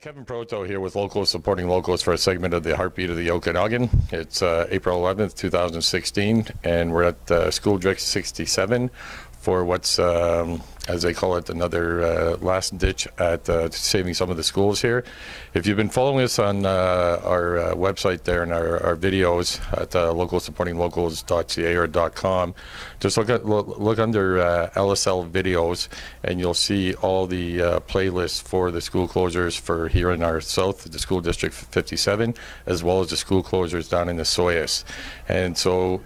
Kevin Proto here with Locals Supporting Locals for a segment of the Heartbeat of the Okanagan. It's April 11th, 2016, and we're at School District 67 for what's, as they call it, another last ditch at saving some of the schools here. If you've been following us on our website there and our videos at localsupportinglocals.ca or .com, just look under LSL videos and you'll see all the playlists for the school closures for here in our south, the School District 57, as well as the school closures down in the Soyas. And so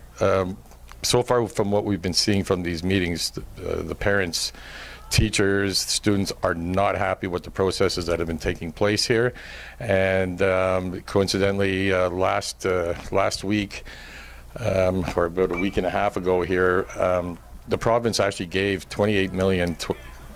so far from what we've been seeing from these meetings, the parents, teachers, students are not happy with the processes that have been taking place here. And coincidentally, last week, or about a week and a half ago here, the province actually gave 28 million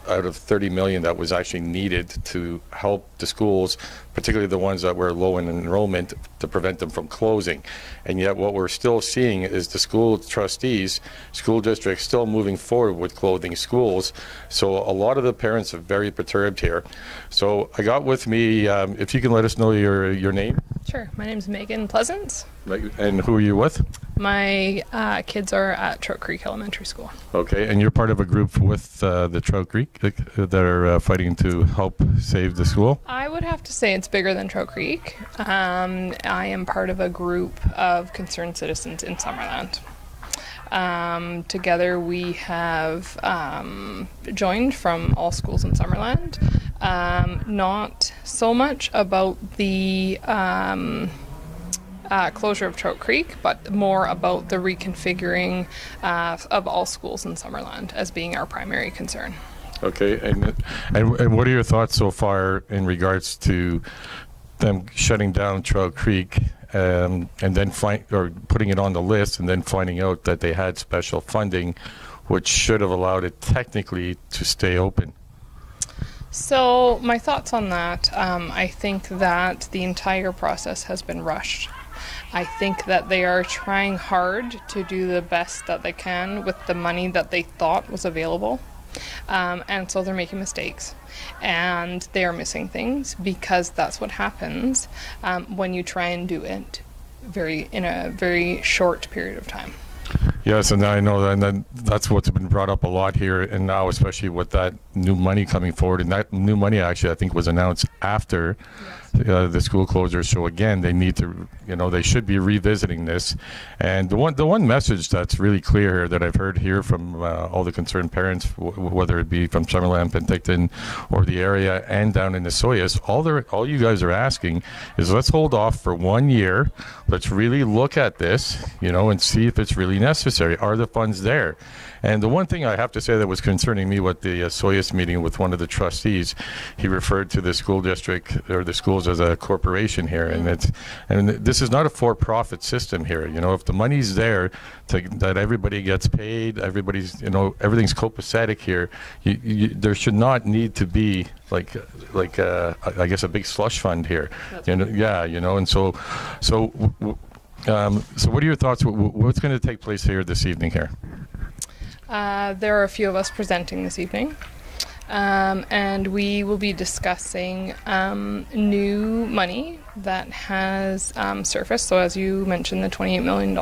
out of 30 million that was actually needed to help the schools, particularly the ones that were low in enrollment, to prevent them from closing. And yet what we're still seeing is the school trustees, school districts still moving forward with closing schools. So a lot of the parents are very perturbed here. So I got with me, if you can let us know your name. Sure. My name's Megan Pleasance. And who are you with? My kids are at Trout Creek Elementary School. Okay, and you're part of a group with the Trout Creek that are fighting to help save the school? I would have to say it's bigger than Trout Creek. I am part of a group of concerned citizens in Summerland. Together we have joined from all schools in Summerland. Not so much about the closure of Trout Creek, but more about the reconfiguring of all schools in Summerland as being our primary concern. Okay, and what are your thoughts so far in regards to them shutting down Trout Creek and then putting it on the list and then finding out that they had special funding, which should have allowed it technically to stay open? So my thoughts on that, I think that the entire process has been rushed. I think that they are trying hard to do the best that they can with the money that they thought was available. And so they're making mistakes and they are missing things, because that's what happens when you try and do it in a very short period of time. Yes, and I know that, and that's what's been brought up a lot here, and now especially with that new money coming forward, and that new money actually I think was announced after the school closures. So again, they need to, they should be revisiting this. And the one message that's really clear here that I've heard here from all the concerned parents, whether it be from Summerland, Penticton, or the area, and down in the Soyas, all you guys are asking is let's hold off for 1 year. Let's really look at this, and see if it's really necessary. Are the funds there? And the one thing I have to say that was concerning me with the Soyas meeting with one of the trustees, he referred to the school district or the schools as a corporation here, and this is not a for-profit system here. If the money's there that everybody gets paid, everybody's everything's copacetic here. There should not need to be like I guess a big slush fund here. And so what are your thoughts? What's going to take place here this evening here? There are a few of us presenting this evening, and we will be discussing new money that has surfaced. So as you mentioned, the $28 million.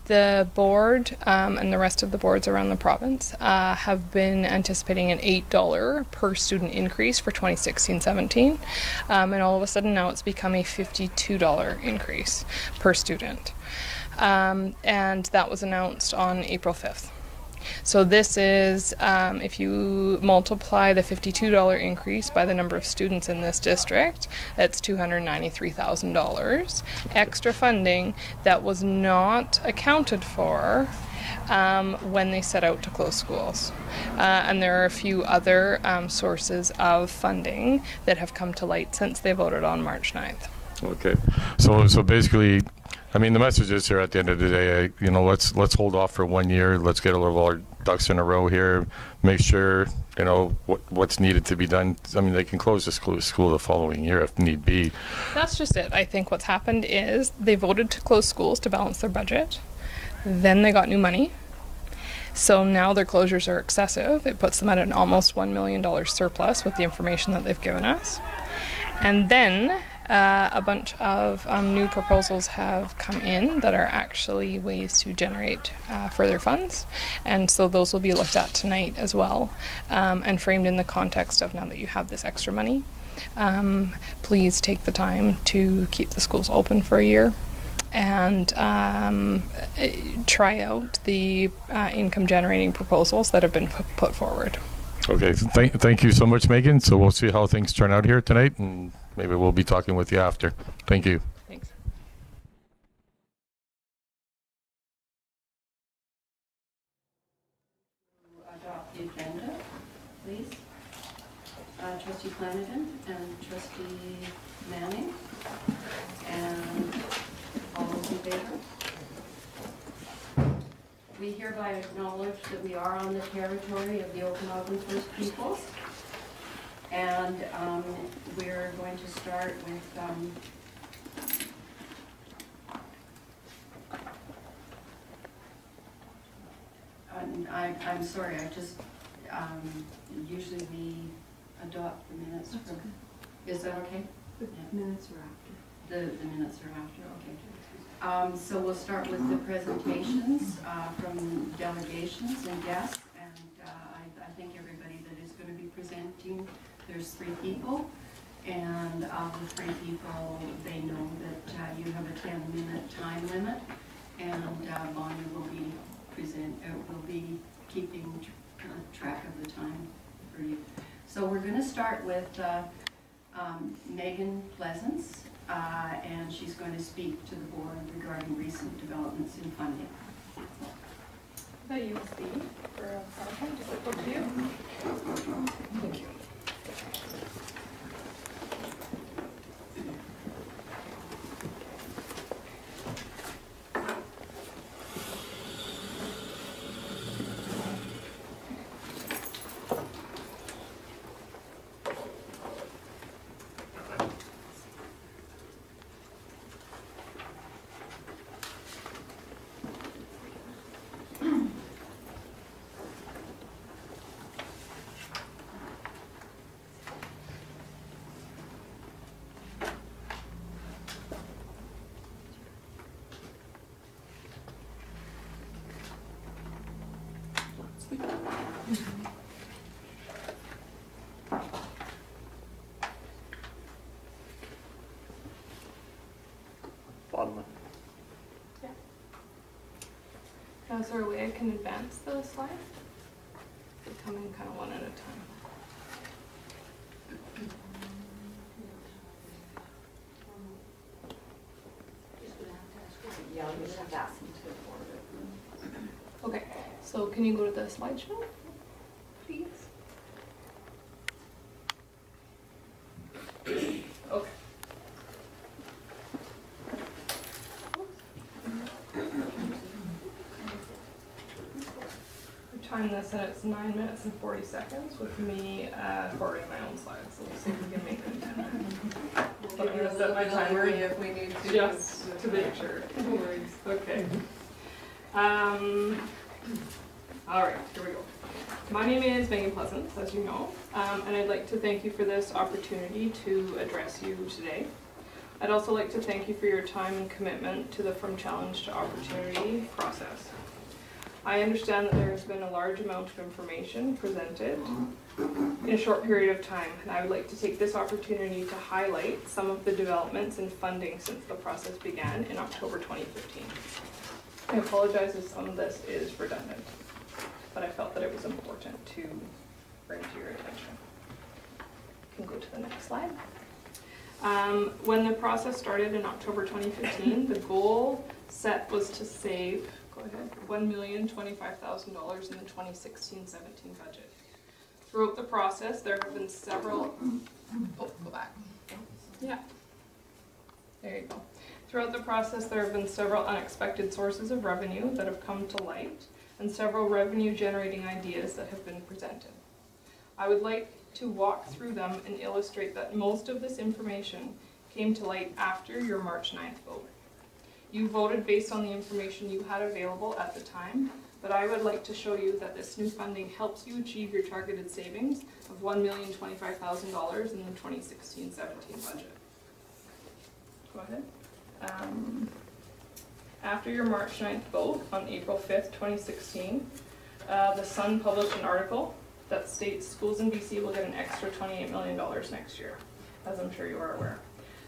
The board and the rest of the boards around the province have been anticipating an $8 per student increase for 2016-17, and all of a sudden now it's become a $52 increase per student. And that was announced on April 5th. So this is, if you multiply the $52 increase by the number of students in this district, that's $293,000 extra funding that was not accounted for when they set out to close schools. And there are a few other sources of funding that have come to light since they voted on March 9th. Okay, so basically, I mean, the message is here at the end of the day, let's hold off for 1 year. Let's get all of our ducks in a row here. Make sure, what's needed to be done. I mean, they can close the school the following year if need be. That's just it. I think what's happened is they voted to close schools to balance their budget. Then they got new money. So now their closures are excessive. It puts them at an almost $1 million surplus with the information that they've given us. And then a bunch of new proposals have come in that are actually ways to generate further funds. And so those will be looked at tonight as well, and framed in the context of now that you have this extra money. Please take the time to keep the schools open for a year and try out the income generating proposals that have been put forward. Okay, thank you so much, Megan. So we'll see how things turn out here tonight, and maybe we'll be talking with you after. Thank you. Thanks. Adopt the agenda, please. Trustee Flanagan and Trustee Manning. And all those in favor? We hereby acknowledge that we are on the territory of the Okanagan First Peoples. And we're going to start with I'm sorry, I just usually we adopt the minutes from. Okay. Is that okay? The minutes are after. The minutes are after, okay. So we'll start with the presentations from delegations and guests, and I think everybody that is going to be presenting, there's 3 people, and of the 3 people, they know that you have a 10-minute time limit, and Bonnie will be keeping track of the time for you. So we're going to start with Megan Pleasance, and she's going to speak to the board regarding recent developments in funding. The USB for a PowerPoint, is it up to you? Thank you. Bottom one. Yeah. Now, is there a way I can advance the slides? They come in kind of one at a time. Yeah, we just have to ask them to forward it. Okay, so can you go to the slideshow, please? Okay. We time this and it's 9 minutes and 40 seconds with me forwarding my own slides, so we'll see if we can make it in 10 minutes. I'm going to set my timer if we need to. just to make sure. No worries. Okay. All right, here we go. My name is Megan Pleasance, as you know, and I'd like to thank you for this opportunity to address you today. I'd also like to thank you for your time and commitment to the From Challenge to Opportunity process. I understand that there has been a large amount of information presented in a short period of time, and I would like to take this opportunity to highlight some of the developments in funding since the process began in October 2015. I apologize if some of this is redundant, but I felt that it was important to bring to your attention. You can go to the next slide. When the process started in October 2015, the goal set was to save, go ahead, $1,025,000 in the 2016-17 budget. Throughout the process, there have been several, oh, go back. Yeah, there you go. Throughout the process, there have been several unexpected sources of revenue that have come to light, and several revenue-generating ideas that have been presented. I would like to walk through them and illustrate that most of this information came to light after your March 9th vote. You voted based on the information you had available at the time, but I would like to show you that this new funding helps you achieve your targeted savings of $1,025,000 in the 2016-17 budget. Go ahead. After your March 9th vote on April 5th, 2016, the Sun published an article that states schools in BC will get an extra $28 million next year, as I'm sure you are aware.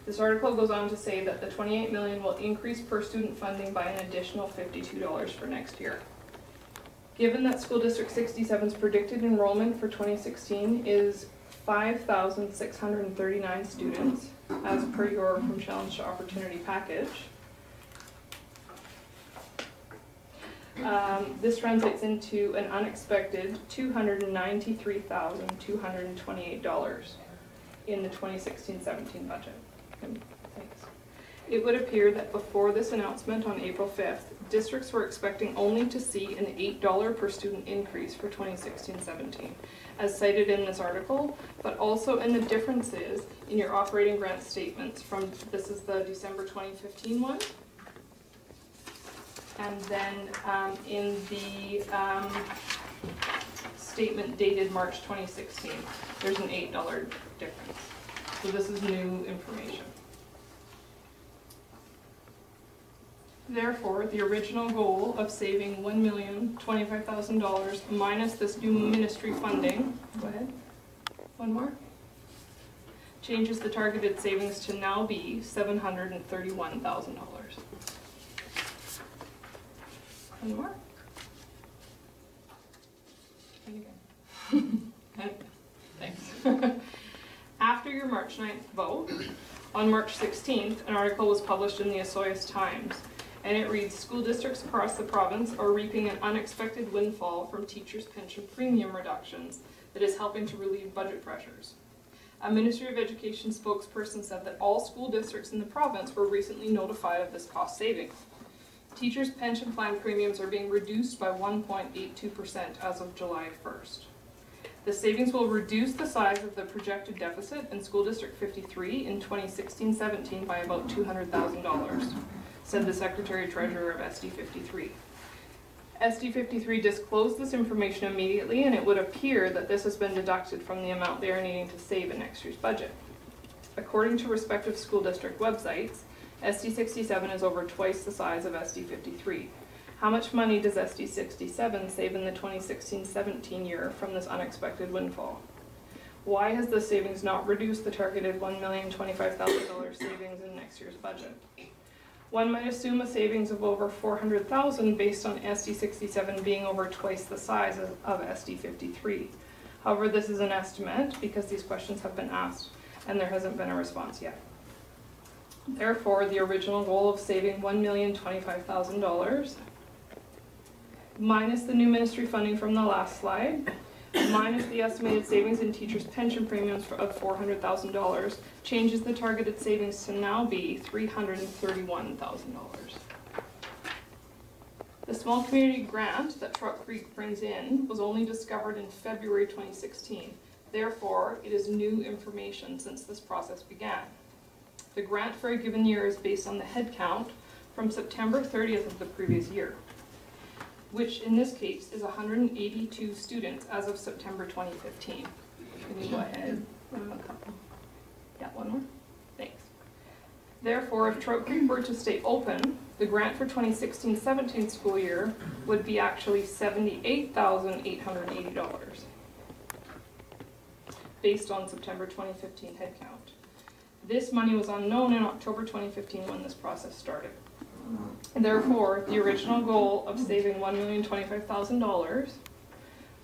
This article goes on to say that the $28 million will increase per student funding by an additional $52 for next year. Given that School District 67's predicted enrollment for 2016 is 5,639 students, as per your From Challenge to Opportunity package, this translates into an unexpected $293,228 in the 2016-17 budget. Thanks. It would appear that before this announcement on April 5th, districts were expecting only to see an $8 per student increase for 2016-17, as cited in this article, but also in the differences in your operating grant statements from, this is the December 2015 one, and then in the statement dated March 2016, there's an $8 difference. So this is new information. Therefore, the original goal of saving $1,025,000 minus this new ministry funding, go ahead, one more, changes the targeted savings to now be $731,000. Any more? And again. Okay. Thanks. After your March 9th vote, on March 16th, an article was published in the Osoyoos Times, and it reads, school districts across the province are reaping an unexpected windfall from teachers' pension premium reductions that is helping to relieve budget pressures. A Ministry of Education spokesperson said that all school districts in the province were recently notified of this cost saving. Teachers' pension plan premiums are being reduced by 1.82% as of July 1st. The savings will reduce the size of the projected deficit in School District 53 in 2016-17 by about $200,000, said the Secretary-Treasurer of SD 53. SD 53 disclosed this information immediately, and it would appear that this has been deducted from the amount they are needing to save in next year's budget. According to respective school district websites, SD 67 is over twice the size of SD 53. How much money does SD 67 save in the 2016-17 year from this unexpected windfall? Why has the savings not reduced the targeted $1,025,000 savings in next year's budget? One might assume a savings of over $400,000 based on SD 67 being over twice the size of SD 53. However, this is an estimate because these questions have been asked and there hasn't been a response yet. Therefore, the original goal of saving $1,025,000 minus the new ministry funding from the last slide, minus the estimated savings in teachers' pension premiums of $400,000, changes the targeted savings to now be $331,000. The small community grant that Trout Creek brings in was only discovered in February 2016. Therefore, it is new information since this process began. The grant for a given year is based on the head count from September 30th of the previous year, which in this case is 182 students as of September 2015. Can you go ahead? Yeah, one more. Thanks. Therefore, if Trout Creek were to stay open, the grant for 2016-17 school year would be actually $78,880 based on September 2015 head count. This money was unknown in October 2015 when this process started. And therefore, the original goal of saving $1,025,000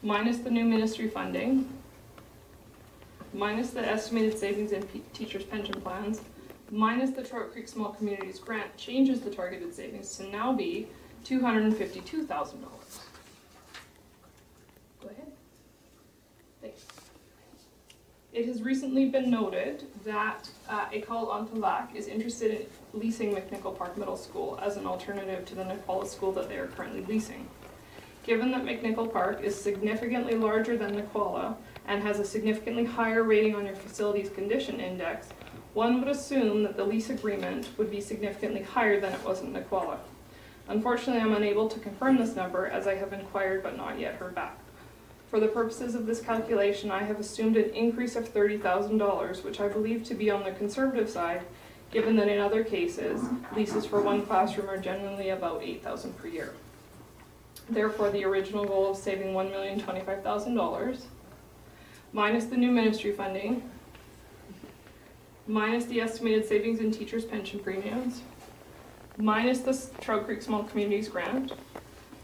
minus the new ministry funding, minus the estimated savings in teachers' pension plans, minus the Trout Creek Small Communities Grant changes the targeted savings to now be $252,000. Go ahead. Thanks. It has recently been noted that École Entoulac is interested in leasing McNichol Park Middle School as an alternative to the Nicola School that they are currently leasing. Given that McNichol Park is significantly larger than Nicola and has a significantly higher rating on your facilities condition index, one would assume that the lease agreement would be significantly higher than it was in Nicola. Unfortunately, I'm unable to confirm this number as I have inquired but not yet heard back. For the purposes of this calculation, I have assumed an increase of $30,000, which I believe to be on the conservative side, given that in other cases, leases for one classroom are generally about $8,000 per year. Therefore, the original goal of saving $1,025,000, minus the new ministry funding, minus the estimated savings in teachers' pension premiums, minus the Trout Creek Small Communities Grant,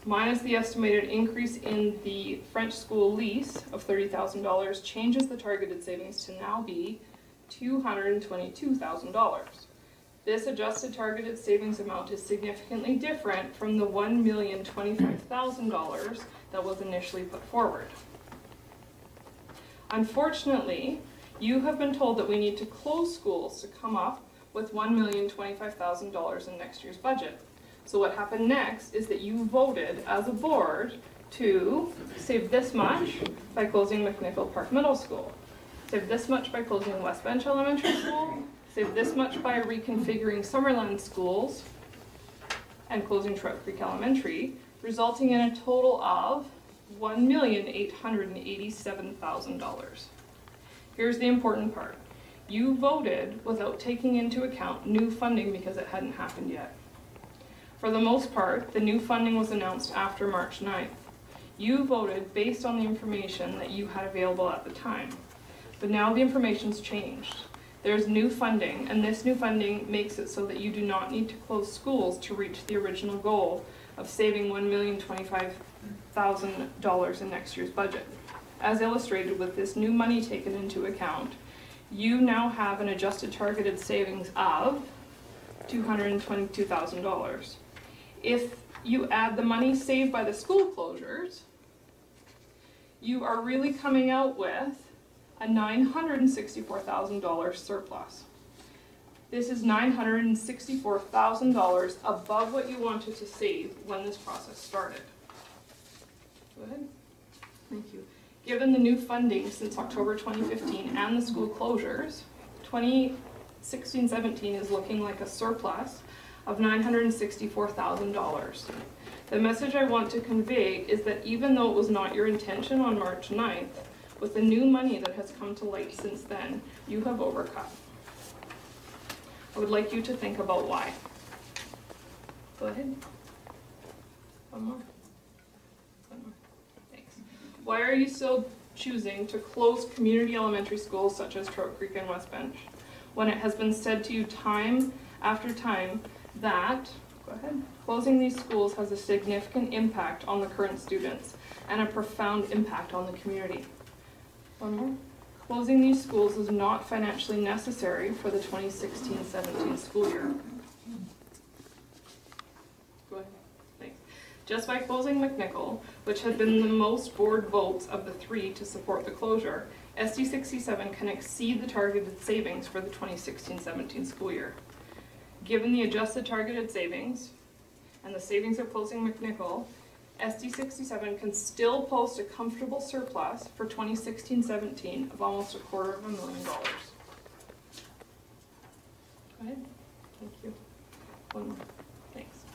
minus the estimated increase in the French school lease of $30,000, changes the targeted savings to now be $222,000. This adjusted targeted savings amount is significantly different from the $1,025,000 that was initially put forward. Unfortunately, you have been told that we need to close schools to come up with $1,025,000 in next year's budget. So what happened next is that you voted as a board to save this much by closing McNichol Park Middle School, save this much by closing West Bench Elementary School, save this much by reconfiguring Summerland schools and closing Trout Creek Elementary, resulting in a total of $1,887,000. Here's the important part. You voted without taking into account new funding because it hadn't happened yet. For the most part, the new funding was announced after March 9th. You voted based on the information that you had available at the time. But now the information's changed. There's new funding, and this new funding makes it so that you do not need to close schools to reach the original goal of saving $1,025,000 in next year's budget. As illustrated with this new money taken into account, you now have an adjusted targeted savings of $222,000. If you add the money saved by the school closures, you are really coming out with a $964,000 surplus. This is $964,000 above what you wanted to save when this process started. Go ahead. Thank you. Given the new funding since October 2015 and the school closures, 2016-17 is looking like a surplus of $964,000. The message I want to convey is that even though it was not your intention on March 9th, with the new money that has come to light since then, you have overcut. I would like you to think about why. Go ahead. One more. One more. Thanks. Why are you still choosing to close community elementary schools such as Trout Creek and West Bench when it has been said to you time after time that, go ahead, closing these schools has a significant impact on the current students and a profound impact on the community? One more. Closing these schools is not financially necessary for the 2016-17 school year. Go ahead. Thanks. Just by closing McNichol, which had been the most board votes of the three to support the closure, SD 67 can exceed the targeted savings for the 2016-17 school year. Given the adjusted targeted savings and the savings of closing McNichol, SD 67 can still post a comfortable surplus for 2016-17 of almost $250,000. Go ahead. Thank you. One more. Thanks.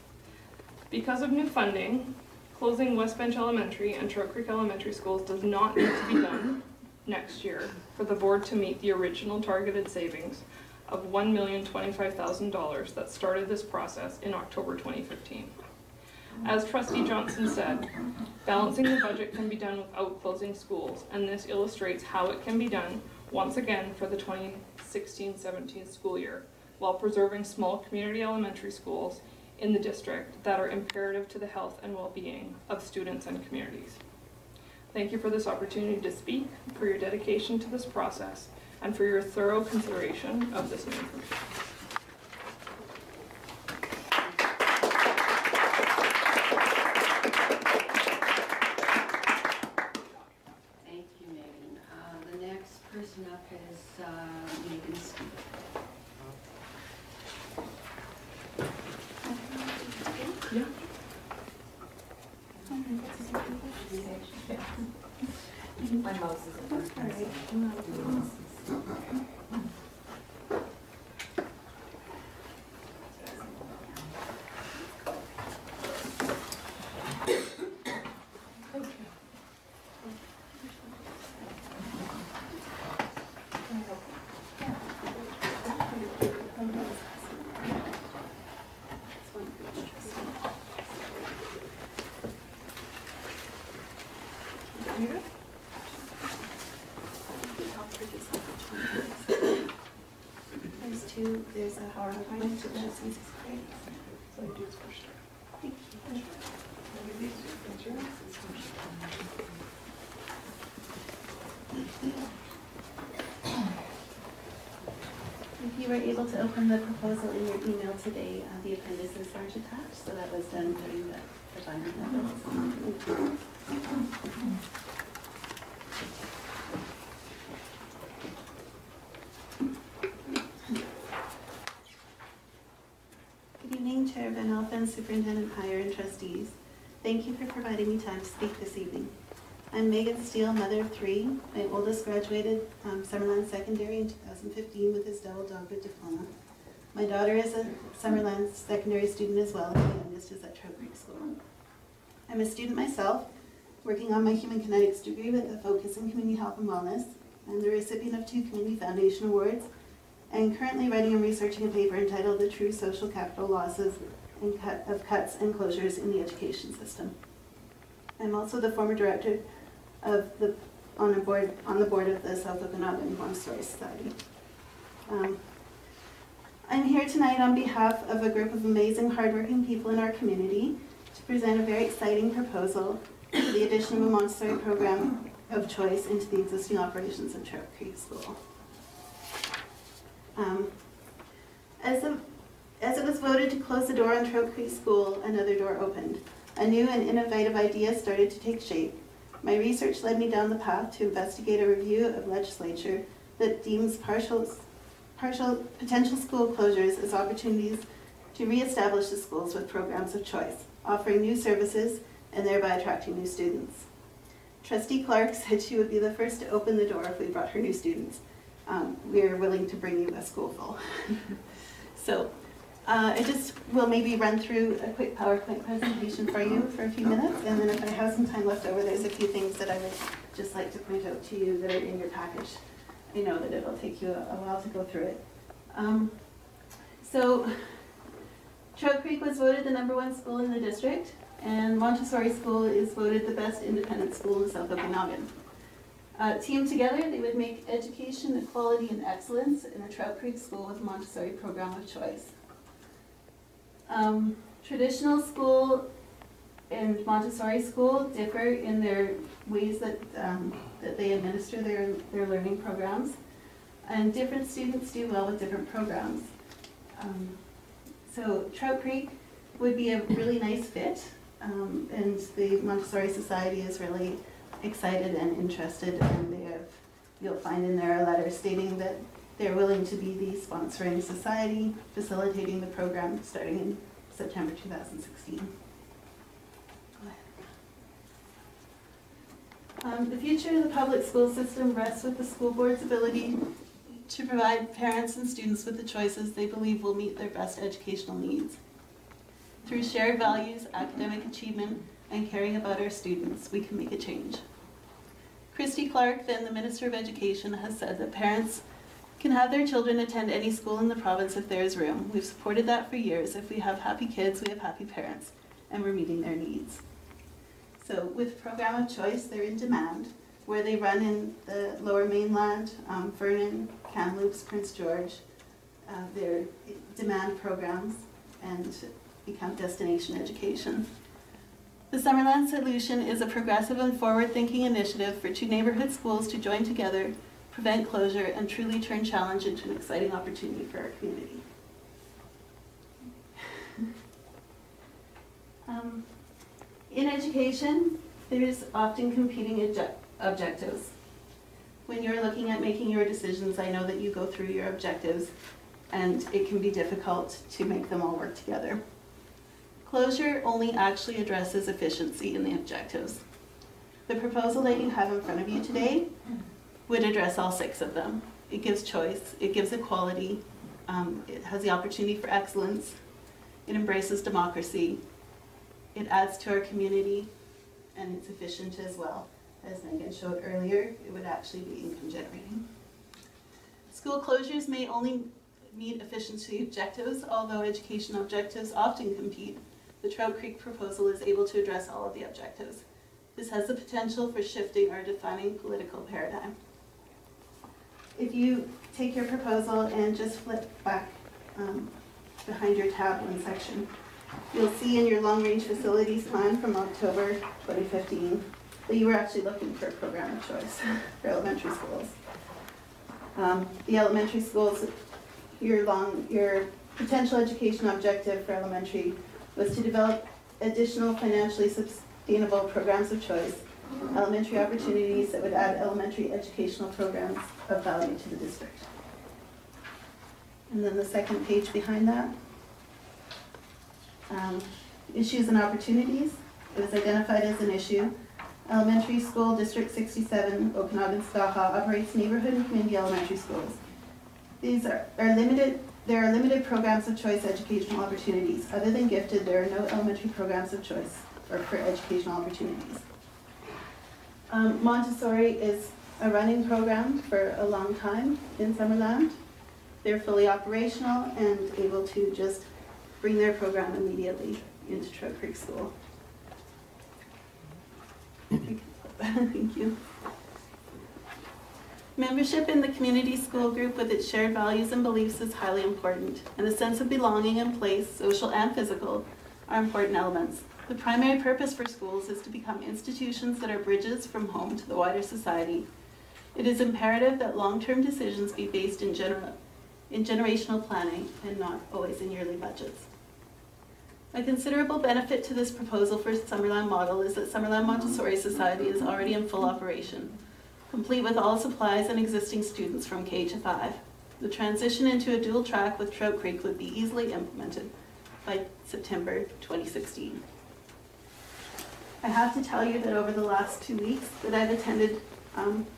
Because of new funding, closing West Bench Elementary and Trout Creek Elementary schools does not need to be done next year for the board to meet the original targeted savings of $1,025,000 that started this process in October 2015. As Trustee Johnson said, balancing the budget can be done without closing schools, and this illustrates how it can be done once again for the 2016-17 school year, while preserving small community elementary schools in the district that are imperative to the health and well-being of students and communities. Thank you for this opportunity to speak, for your dedication to this process, and for your thorough consideration of this new information. Person up is Megan Steve. Yeah. My mouse isn't working. There's two, there's a PowerPoint to the C6 grade. Thank you. If you were able to open the proposal in your email today, the appendices aren't attached, so that was done during the final levels. Good evening, Chair Van Alphen, Superintendent Heyer, and trustees. Thank you for providing me time to speak this evening. I'm Megan Steele, mother of three. My oldest graduated Summerland Secondary in 2015 with his double dogwood diploma. My daughter is a Summerland Secondary student as well, and my youngest is at Trout Creek School. I'm a student myself, working on my Human Kinetics degree with a focus in community health and wellness. I'm the recipient of 2 Community Foundation Awards, and currently writing and researching a paper entitled The True Social Capital Losses of Cuts and Closures in the Education System. I'm also the former director of on the board of the South Okanagan Montessori Society. I'm here tonight on behalf of a group of amazing, hardworking people in our community to present a very exciting proposal for the addition of a Montessori program of choice into the existing operations of Trout Creek School. As it was voted to close the door on Trout Creek School, another door opened. A new and innovative idea started to take shape. My research led me down the path to investigate a review of legislature that deems potential school closures as opportunities to reestablish the schools with programs of choice, offering new services and thereby attracting new students. Trustee Clark said she would be the first to open the door if we brought her new students. We are willing to bring you a school full. So I just will maybe run through a quick PowerPoint presentation for you for a few minutes, and then if I have some time left over, there's a few things that I would just like to point out to you that are in your package. I know that it'll take you a while to go through it. So Trout Creek was voted the #1 school in the district, and Montessori School is voted the best independent school in South Okanagan. Teamed together, they would make education, equality, and excellence in a Trout Creek School with a Montessori program of choice. Traditional school and Montessori school differ in their ways that they administer their learning programs, and different students do well with different programs. So Trout Creek would be a really nice fit, and the Montessori Society is really excited and interested, and you'll find in there a letter stating that they're willing to be the sponsoring society, facilitating the program starting in September 2016. The future of the public school system rests with the school board's ability to provide parents and students with the choices they believe will meet their best educational needs. Through shared values, academic achievement, and caring about our students, we can make a change. Christy Clark, then the Minister of Education, has said that parents can have their children attend any school in the province if there is room. We've supported that for years. If we have happy kids, we have happy parents, and we're meeting their needs. So with Program of Choice, they're in demand, where they run in the Lower Mainland, Vernon, Kamloops, Prince George. They're demand programs and become destination education. The Summerland Solution is a progressive and forward-thinking initiative for 2 neighborhood schools to join together, prevent closure, and truly turn challenge into an exciting opportunity for our community. In education, there's often competing objectives. When you're looking at making your decisions, I know that you go through your objectives, and it can be difficult to make them all work together. Closure only actually addresses efficiency in the objectives. The proposal that you have in front of you today would address all 6 of them. It gives choice, it gives equality, it has the opportunity for excellence, it embraces democracy, it adds to our community, and it's efficient as well. As Megan showed earlier, it would actually be income generating. School closures may only meet efficiency objectives, although educational objectives often compete. The Trout Creek proposal is able to address all of the objectives. This has the potential for shifting or defining political paradigm. If you take your proposal and just flip back behind your tab one section, you'll see in your long-range facilities plan from October 2015 that you were actually looking for a program of choice for elementary schools. The elementary schools, your potential education objective for elementary was to develop additional financially sustainable programs of choice, elementary opportunities that would add elementary educational programs of value to the district. And then the second page behind that, issues and opportunities. It was identified as an issue. Elementary School District 67, Okanagan-Skaha, operates neighborhood and community elementary schools. These are limited. There are limited programs of choice educational opportunities. Other than gifted, there are no elementary programs of choice or for educational opportunities. Montessori is a running program for a long time in Summerland. They're fully operational and able to just bring their program immediately into Trout Creek School. Thank you. Membership in the community school group with its shared values and beliefs is highly important, and the sense of belonging and place, social and physical, are important elements. The primary purpose for schools is to become institutions that are bridges from home to the wider society. It is imperative that long-term decisions be based in generational planning and not always in yearly budgets. A considerable benefit to this proposal for Summerland model is that Summerland Montessori Society is already in full operation, complete with all supplies and existing students from K to 5. The transition into a dual track with Trout Creek would be easily implemented by September 2016. I have to tell you that over the last 2 weeks that I've attended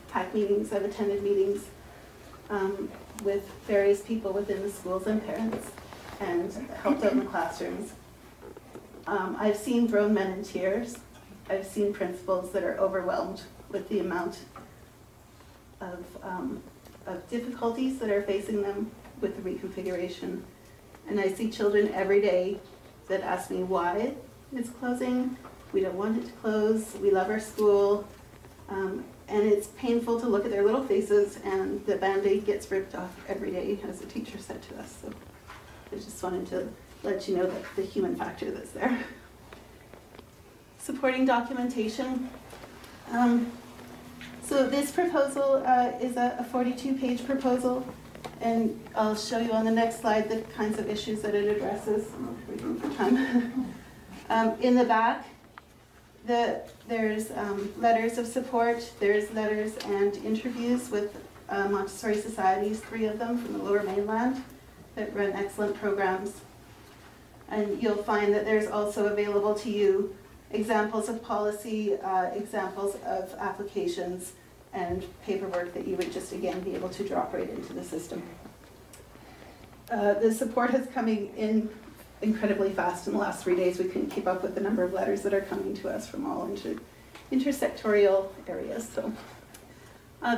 PAC meetings, I've attended meetings with various people within the schools and parents and helped out in the classrooms. I've seen grown men in tears. I've seen principals that are overwhelmed with the amount of difficulties that are facing them with the reconfiguration. And I see children every day that ask me why it's closing. We don't want it to close. We love our school. And it's painful to look at their little faces, and the Band-Aid gets ripped off every day, as the teacher said to us. So I just wanted to let you know that the human factor that's there. Supporting documentation. So this proposal is a 42-page proposal, and I'll show you on the next slide the kinds of issues that it addresses. In the back, there's letters of support, there's letters and interviews with Montessori societies, 3 of them from the Lower Mainland that run excellent programs. And you'll find that there's also available to you examples of policy, examples of applications, and paperwork that you would just, again, be able to drop right into the system. The support is coming in incredibly fast in the last 3 days. We couldn't keep up with the number of letters that are coming to us from all intersectorial areas. So,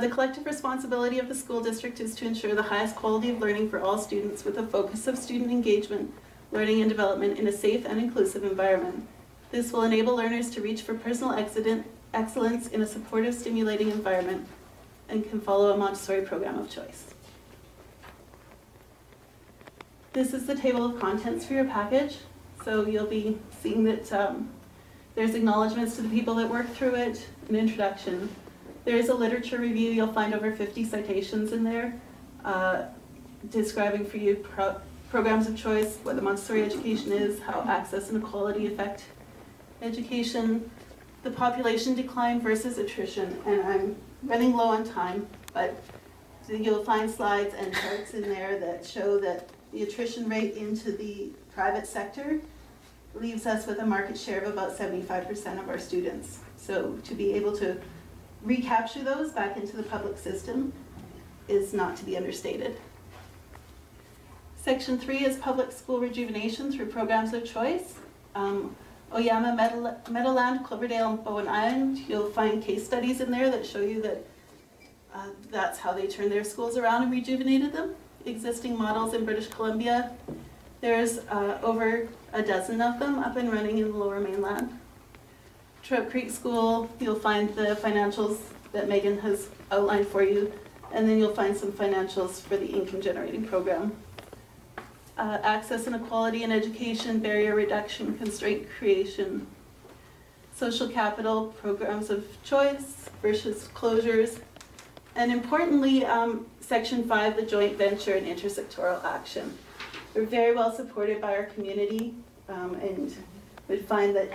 the collective responsibility of the school district is to ensure the highest quality of learning for all students with a focus of student engagement, learning and development in a safe and inclusive environment. This will enable learners to reach for personal excellence in a supportive, stimulating environment and can follow a Montessori program of choice. This is the table of contents for your package. So you'll be seeing that there's acknowledgements to the people that worked through it, an introduction. There is a literature review. You'll find over 50 citations in there describing for you programs of choice, what the Montessori education is, how access and equality affect education, the population decline versus attrition. And I'm running low on time, but you'll find slides and charts in there that show that the attrition rate into the private sector leaves us with a market share of about 75% of our students. So to be able to recapture those back into the public system is not to be understated. Section 3 is public school rejuvenation through programs of choice. Oyama, Meadowland, Cloverdale, and Bowen Island, you'll find case studies in there that show you that that's how they turned their schools around and rejuvenated them. Existing models in British Columbia. There's over a dozen of them up and running in the Lower Mainland. Trout Creek School, you'll find the financials that Megan has outlined for you, and then you'll find some financials for the income generating program. Access and equality in education, barrier reduction, constraint creation, social capital, programs of choice versus closures, and importantly, Section 5, the joint venture and intersectoral action. We're very well supported by our community, and we'd find that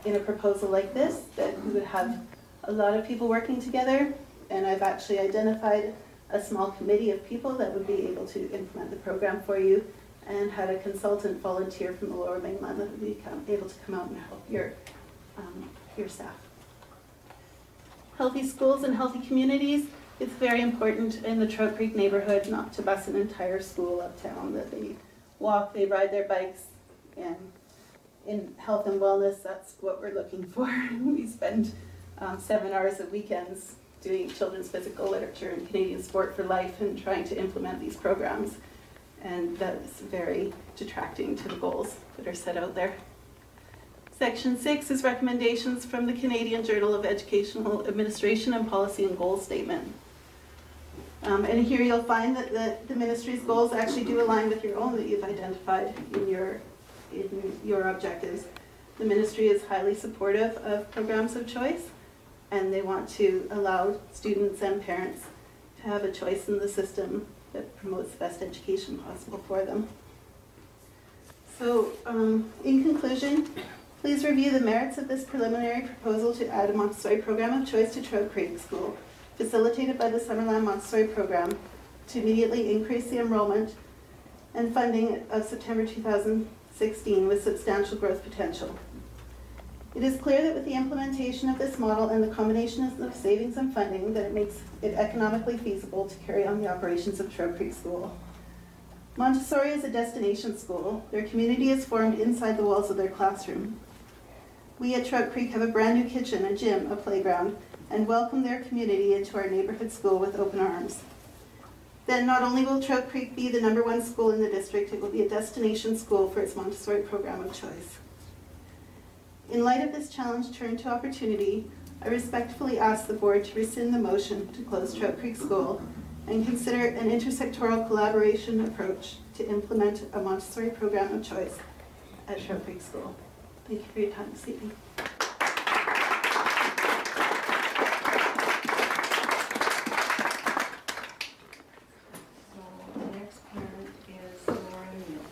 in a proposal like this, that we would have a lot of people working together, and I've actually identified a small committee of people that would be able to implement the program for you, and had a consultant volunteer from the Lower Mainland that would be able to come out and help your staff. Healthy schools and healthy communities. It's very important in the Trout Creek neighborhood not to bus an entire school uptown, that they walk, they ride their bikes, and in health and wellness, that's what we're looking for. We spend 7 hours at weekends doing children's physical literature and Canadian Sport for Life and trying to implement these programs. And that is very detracting to the goals that are set out there. Section 6 is recommendations from the Canadian Journal of Educational Administration and Policy and Goals Statement. And here you'll find that the ministry's goals actually do align with your own that you've identified in your objectives. The ministry is highly supportive of programs of choice, and they want to allow students and parents to have a choice in the system that promotes the best education possible for them. So, in conclusion, please review the merits of this preliminary proposal to add a Montessori program of choice to Trout Creek School, facilitated by the Summerland Montessori program, to immediately increase the enrollment and funding of September 2016 with substantial growth potential. It is clear that with the implementation of this model and the combination of savings and funding, that it makes it economically feasible to carry on the operations of Trout Creek School. Montessori is a destination school. Their community is formed inside the walls of their classroom. We at Trout Creek have a brand new kitchen, a gym, a playground, and welcome their community into our neighborhood school with open arms. Then not only will Trout Creek be the #1 school in the district, it will be a destination school for its Montessori program of choice. In light of this challenge turned to opportunity, I respectfully ask the board to rescind the motion to close Trout Creek School and consider an intersectoral collaboration approach to implement a Montessori program of choice at Trout Creek School. Thank you for your time this evening. So the next parent is Laura Neal.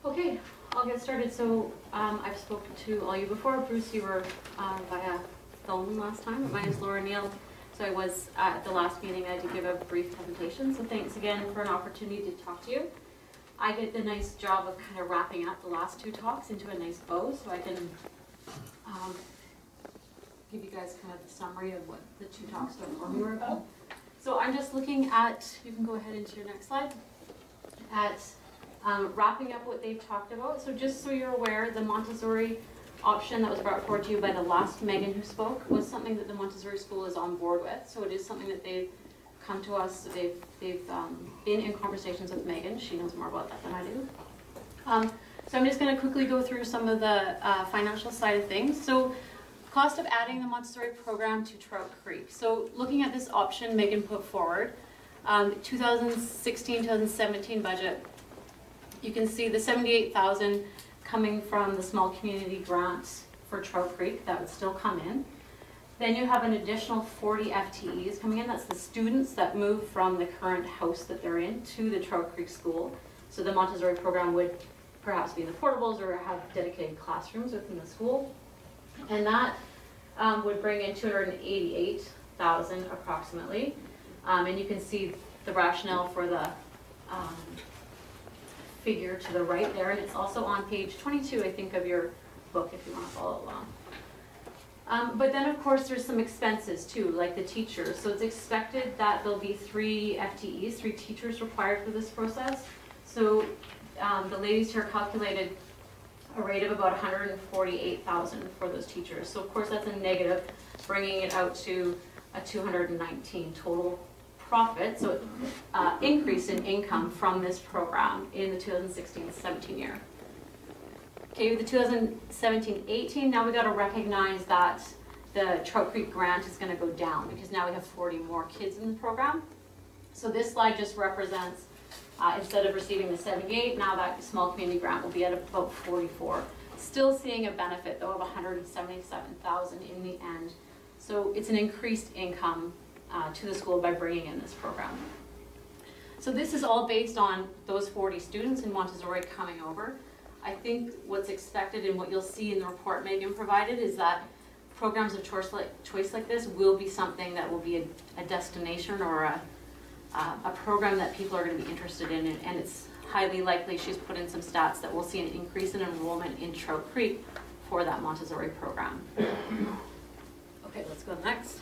Okay, I'll get started. So I've spoken to all you before. Bruce, you were via phone last time. My name is Laura Neal. So I was at the last meeting. I did give a brief presentation. So thanks again for an opportunity to talk to you. I did the nice job of kind of wrapping up the last two talks into a nice bow, so I can give you guys kind of the summary of what the two talks before me were about. So I'm just looking at, you can go ahead into your next slide, at wrapping up what they've talked about. So just so you're aware, the Montessori option that was brought forward to you by the last Megan who spoke was something that the Montessori school is on board with. So it is something that they've come to us, they've been in conversations with Megan. She knows more about that than I do. So I'm just going to quickly go through some of the financial side of things. So cost of adding the Montessori program to Trout Creek. So looking at this option Megan put forward, 2016-2017 budget, you can see the $78,000 coming from the small community grants for Trout Creek. That would still come in. Then you have an additional 40 FTEs coming in. That's the students that move from the current house that they're in to the Trout Creek School. So the Montessori program would perhaps be in the portables or have dedicated classrooms within the school. And that would bring in 288,000 approximately. And you can see the rationale for the figure to the right there, and it's also on page 22, I think, of your book if you want to follow along. But then, of course, there's some expenses too, like the teachers. So it's expected that there'll be 3 FTEs, 3 teachers required for this process. So the ladies here calculated a rate of about 148,000 for those teachers. So of course that's a negative, bringing it out to a 219 total profit, so increase in income from this program in the 2016-17 year. Okay, with the 2017-18, now we got to recognize that the Trout Creek grant is going to go down because now we have 40 more kids in the program. So this slide just represents, instead of receiving the 78, now that small community grant will be at about 44. Still seeing a benefit though of 177,000 in the end. So it's an increased income to the school by bringing in this program. So this is all based on those 40 students in Montessori coming over. I think what's expected and what you'll see in the report Megan provided is that programs of choice like this will be something that will be a destination or a program that people are going to be interested in, and it's highly likely, she's put in some stats, that we'll see an increase in enrollment in Trout Creek for that Montessori program. Okay, let's go next.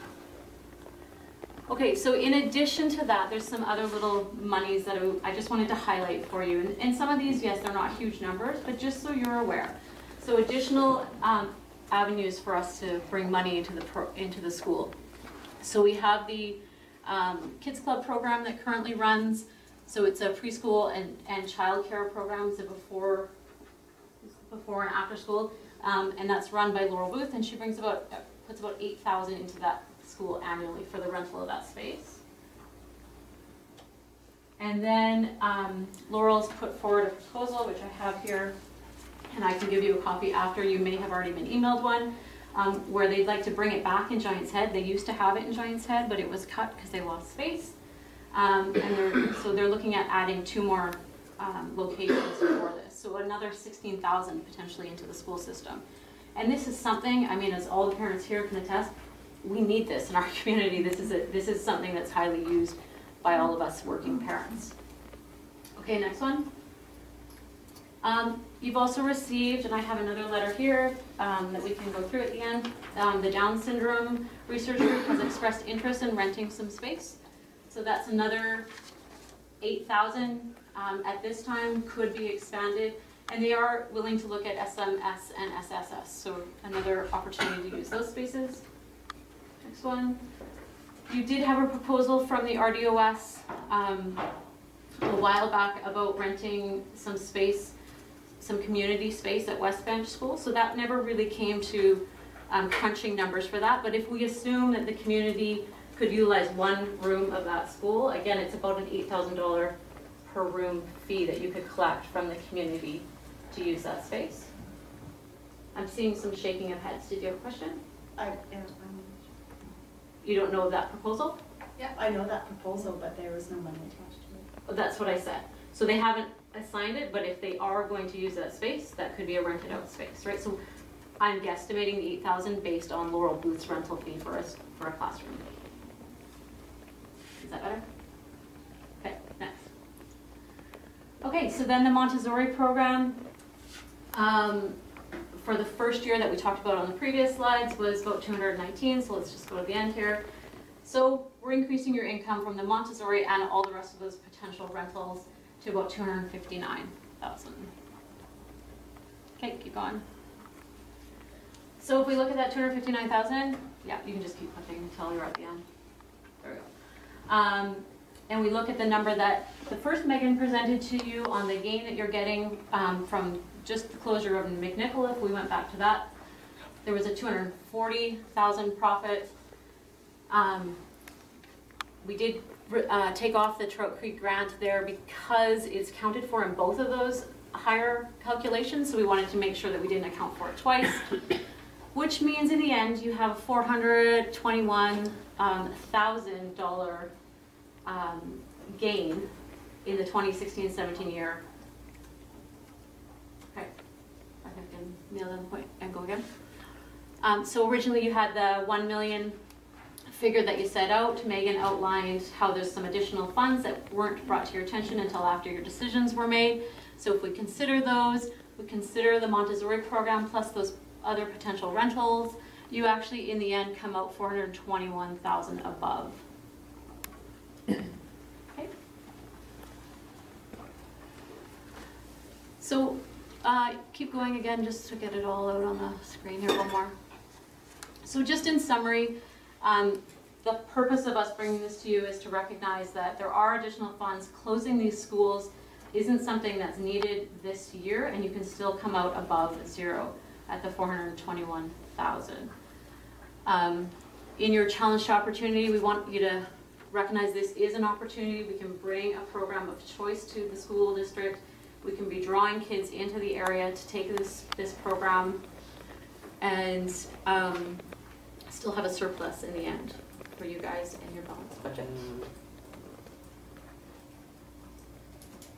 Okay, so in addition to that, there's some other little monies that I just wanted to highlight for you. And some of these, yes, they're not huge numbers, but just so you're aware. So additional avenues for us to bring money into the school. So we have the Kids Club program that currently runs. So it's a preschool and childcare program, so before and after school. And that's run by Laurel Booth, and she puts about $8,000 into that school annually for the rental of that space. And then Laurel's put forward a proposal, which I have here, and I can give you a copy after. You may have already been emailed one, where they'd like to bring it back in Giant's Head. They used to have it in Giant's Head, but it was cut because they lost space. So they're looking at adding 2 more locations for this. So another 16,000 potentially into the school system. And this is something, I mean, as all the parents here can attest, we need this in our community. This is something that's highly used by all of us working parents. Okay, next one. You've also received, and I have another letter here that we can go through at the end. The Down syndrome research group has expressed interest in renting some space. So that's another 8,000 at this time, could be expanded. And they are willing to look at SMS and SSS, so another opportunity to use those spaces. Next one. You did have a proposal from the RDOS a while back about renting some space, some community space at West Bench School. So that never really came to crunching numbers for that. But if we assume that the community could utilize 1 room of that school, again, it's about an $8,000 per room fee that you could collect from the community to use that space. I'm seeing some shaking of heads. Did you have a question? You don't know that proposal? Yeah, I know that proposal, but there was no money attached to it. Well, that's what I said. So they haven't assigned it, but if they are going to use that space, that could be a rented out space, right? So I'm guesstimating the 8,000 based on Laurel Booth's rental fee for a classroom. Is that better? Okay, next. Okay, so then the Montessori program, for the first year that we talked about on the previous slides was about 219, so let's just go to the end here. So we're increasing your income from the Montessori and all the rest of those potential rentals to about 259,000. Okay, keep going. So if we look at that 259,000, yeah, you can just keep clicking until you're at the end. There we go. And we look at the number that the first Megan presented to you on the gain that you're getting from just the closure of McNicola. If we went back to that, there was a 240,000 profit. We did take off the Trout Creek grant there because it's counted for in both of those higher calculations, so we wanted to make sure that we didn't account for it twice, which means in the end you have $421,000 gain in the 2016-17 year. Okay, I think I can nail that point and go again. So originally you had the 1 million figure that you set out. Megan outlined how there's some additional funds that weren't brought to your attention until after your decisions were made. So if we consider those, we consider the Montessori program plus those other potential rentals, you actually in the end come out 421,000 above. Okay. So keep going again just to get it all out on the screen here one more. So just in summary, the purpose of us bringing this to you is to recognize that there are additional funds. Closing these schools isn't something that's needed this year, and you can still come out above zero at the 421,000. In your challenge to opportunity, we want you to recognize this is an opportunity. We can bring a program of choice to the school district. We can be drawing kids into the area to take this program and still have a surplus in the end for you guys and your balanced budget.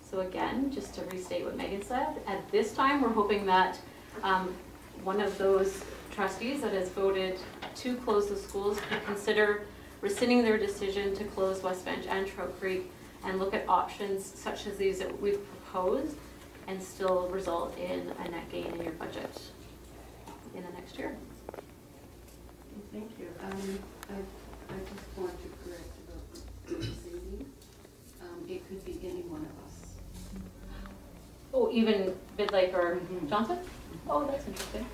So again, just to restate what Megan said, at this time we're hoping that one of those trustees that has voted to close the schools could consider rescinding their decision to close West Bench and Trout Creek and look at options such as these that we've proposed and still result in a net gain in your budget in the next year. Thank you. I just want to correct about Cindy. It could be any one of us. Oh, even Bidlake or Johnson? Oh, that's interesting.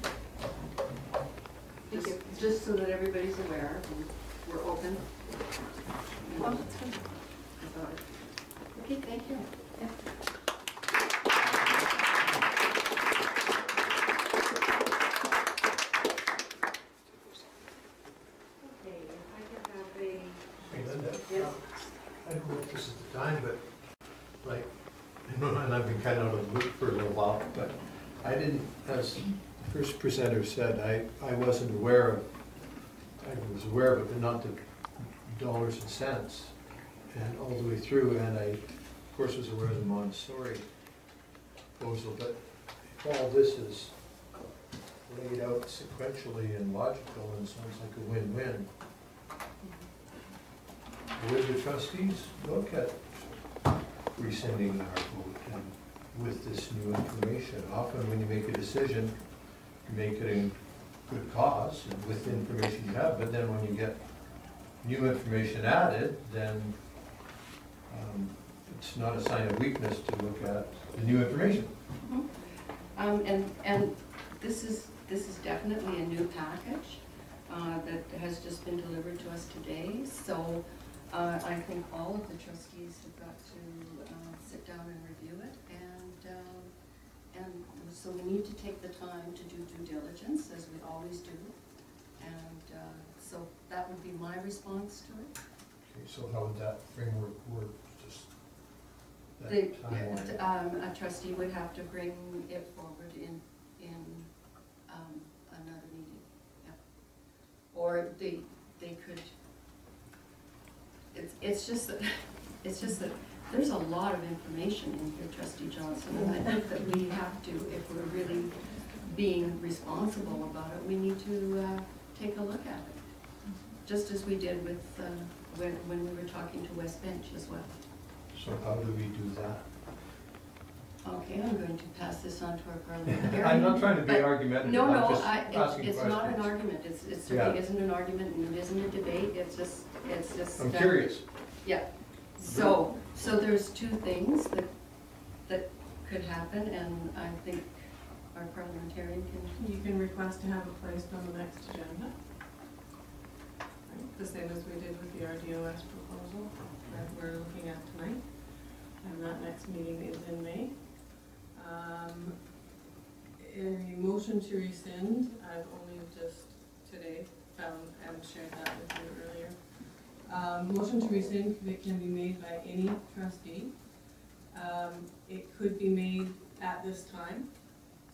Thank you. Just so that everybody's aware, and we're open. Oh, that's good. About it. Okay, thank you. Yeah. Okay, if I could have a... Hey, Linda. Yes? I don't know if this is the time, but like, and I've been kind of out of the loop for a little while, but I didn't, as the first presenter said, I wasn't aware of, I was aware of it, but not the dollars and cents, and all the way through, and I, of course, was aware of the Montessori proposal, but if all this is laid out sequentially and logical and sounds like a win-win, would the trustees look at rescinding our vote and with this new information? Often when you make a decision, you make it in good cause and with the information you have, but then when you get new information added, then it's not a sign of weakness to look at the new information. And this is definitely a new package that has just been delivered to us today. So I think all of the trustees have got to sit down and review it, and so we need to take the time to do due diligence, as we always do, and so that would be my response to it. Okay, so how would that framework work? Just that timeline? A trustee would have to bring it forward in another meeting, yeah. Or they could. It's just that there's a lot of information in here, Trustee Johnson, and I think that we have to, if we're really being responsible about it, we need to take a look at it, just as we did with when we were talking to West Bench as well. So how do we do that? Okay, I'm going to pass this on to our parliamentarian. I'm not trying to be argumentative. No, I'm just it's asking not an questions. argument. It certainly isn't an argument, and it isn't a debate. It's just. I'm curious. Yeah. So there's two things that could happen, and I think our parliamentarian can. You can request to have it placed on the next agenda. Right, the same as we did with the RDOS proposal that we're looking at tonight. And that next meeting is in May. A motion to rescind, I've only just today found and shared that with you earlier. Motion to rescind can be made by any trustee. It could be made at this time,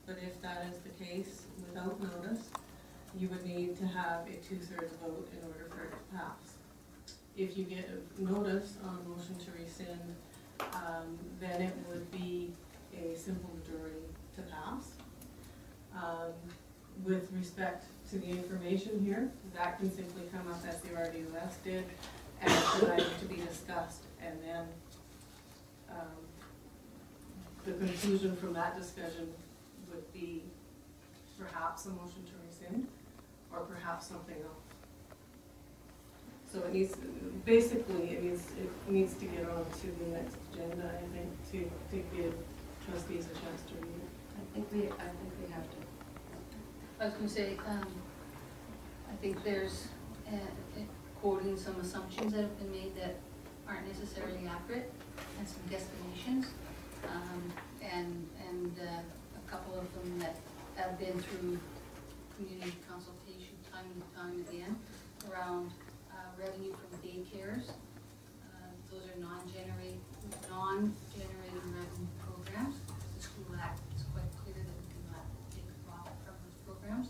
but if that is the case without notice, you would need to have a 2/3 vote in order for it to pass. If you get a notice on a motion to rescind, then it would be a simple majority to pass. with respect to the information here, that can simply come up as the RDOS did and provided to be discussed. And then the conclusion from that discussion would be perhaps a motion to rescind or perhaps something else. So it needs, basically, it needs to get on to the next agenda, I think, to give trustees a chance to read it. I think we have to. I was going to say, I think there's quoting some assumptions that have been made that aren't necessarily accurate, and some guesstimations, and a couple of them that have been through community consultation time and time again around revenue from daycares. Those are non-generating revenue programs. The School Act is quite clear that we cannot take a profit from those programs.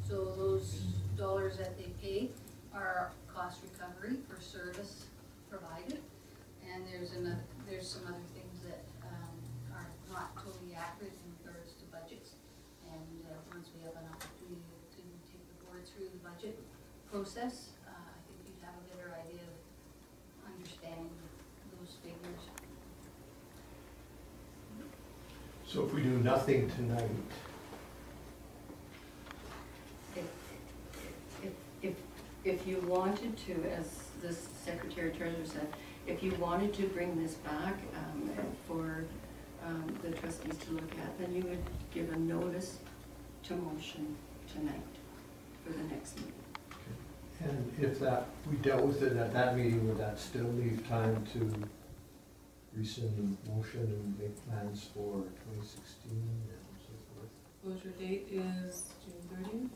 So those dollars that they pay are cost recovery for service provided. And there's some other things that are not totally accurate in regards to budgets. And once we have an opportunity to take the board through the budget process, I think you'd have a better idea of understanding those figures. So if we do nothing tonight, If you wanted to, as the Secretary Treasurer said, if you wanted to bring this back for the trustees to look at, then you would give a notice to motion tonight for the next meeting. and if that, we dealt with it at that meeting, would that still leave time to rescind the motion and make plans for 2016 and so forth? Closure date is June 30th.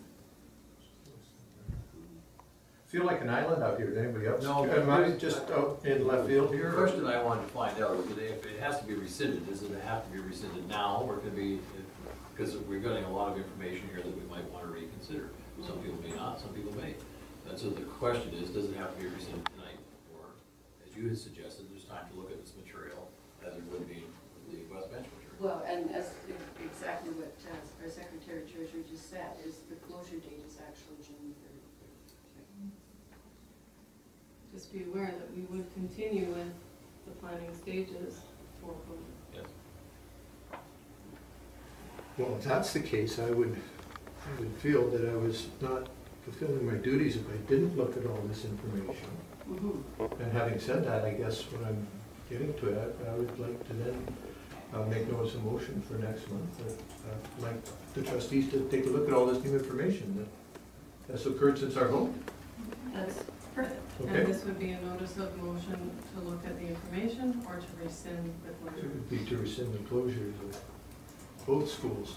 Feel like an island out here, anybody else? No, Am I just out in left field here? The question I wanted to find out is if it has to be rescinded, does it have to be rescinded now, or could it be, because we're getting a lot of information here that we might want to reconsider. Some people may not, some people may. And so the question is, does it have to be rescinded tonight? Or, as you had suggested, there's time to look at this material as it would be the West Bench material. Well, and as exactly what our Secretary Treasurer just said, is the closure date is actually June 30th. Just be aware that we would continue with the planning stages for closure. Yes. Well, if that's the case, I would feel that I was not fulfilling my duties if I didn't look at all this information. Mm-hmm. And having said that, I guess what I'm getting to, I would like to then make notice of motion for next month. I'd like the trustees to take a look at all this new information that's occurred since our vote. That's perfect. Okay? And this would be a notice of motion to look at the information or to rescind the It closure. would be to rescind the closures of both schools,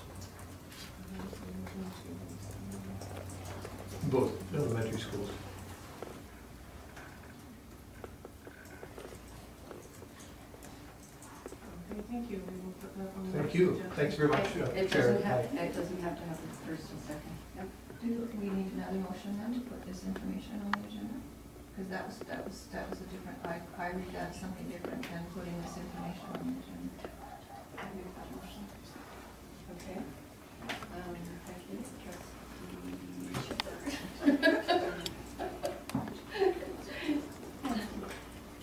both elementary schools. Okay, thank you. We will put that on the Thank you. agenda. Thanks very much, It Chair. doesn't have to have the first and second. Yep. Do we need another motion then to put this information on the agenda? Because that was a different, I read that as something different than putting this information on the agenda. I make that motion. Okay. Thank you.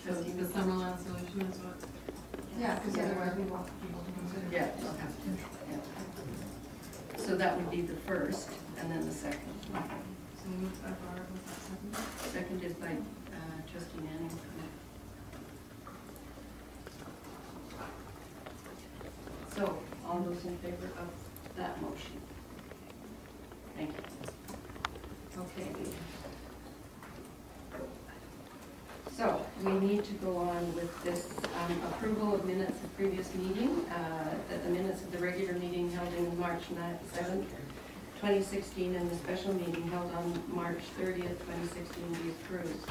Trustee, the Summerland solution is what? Yeah, because otherwise we want people to consider. Yeah, you'll have to. Yeah. So that would be the first, and then the second. So moved by Barb, was that second? Seconded by Trustee Manning. So, all those in favor of that motion? Thank you. Okay. So, we need to go on with this approval of minutes of previous meeting, that the minutes of the regular meeting held in March 7th, 2016, and the special meeting held on March 30th, 2016 be approved.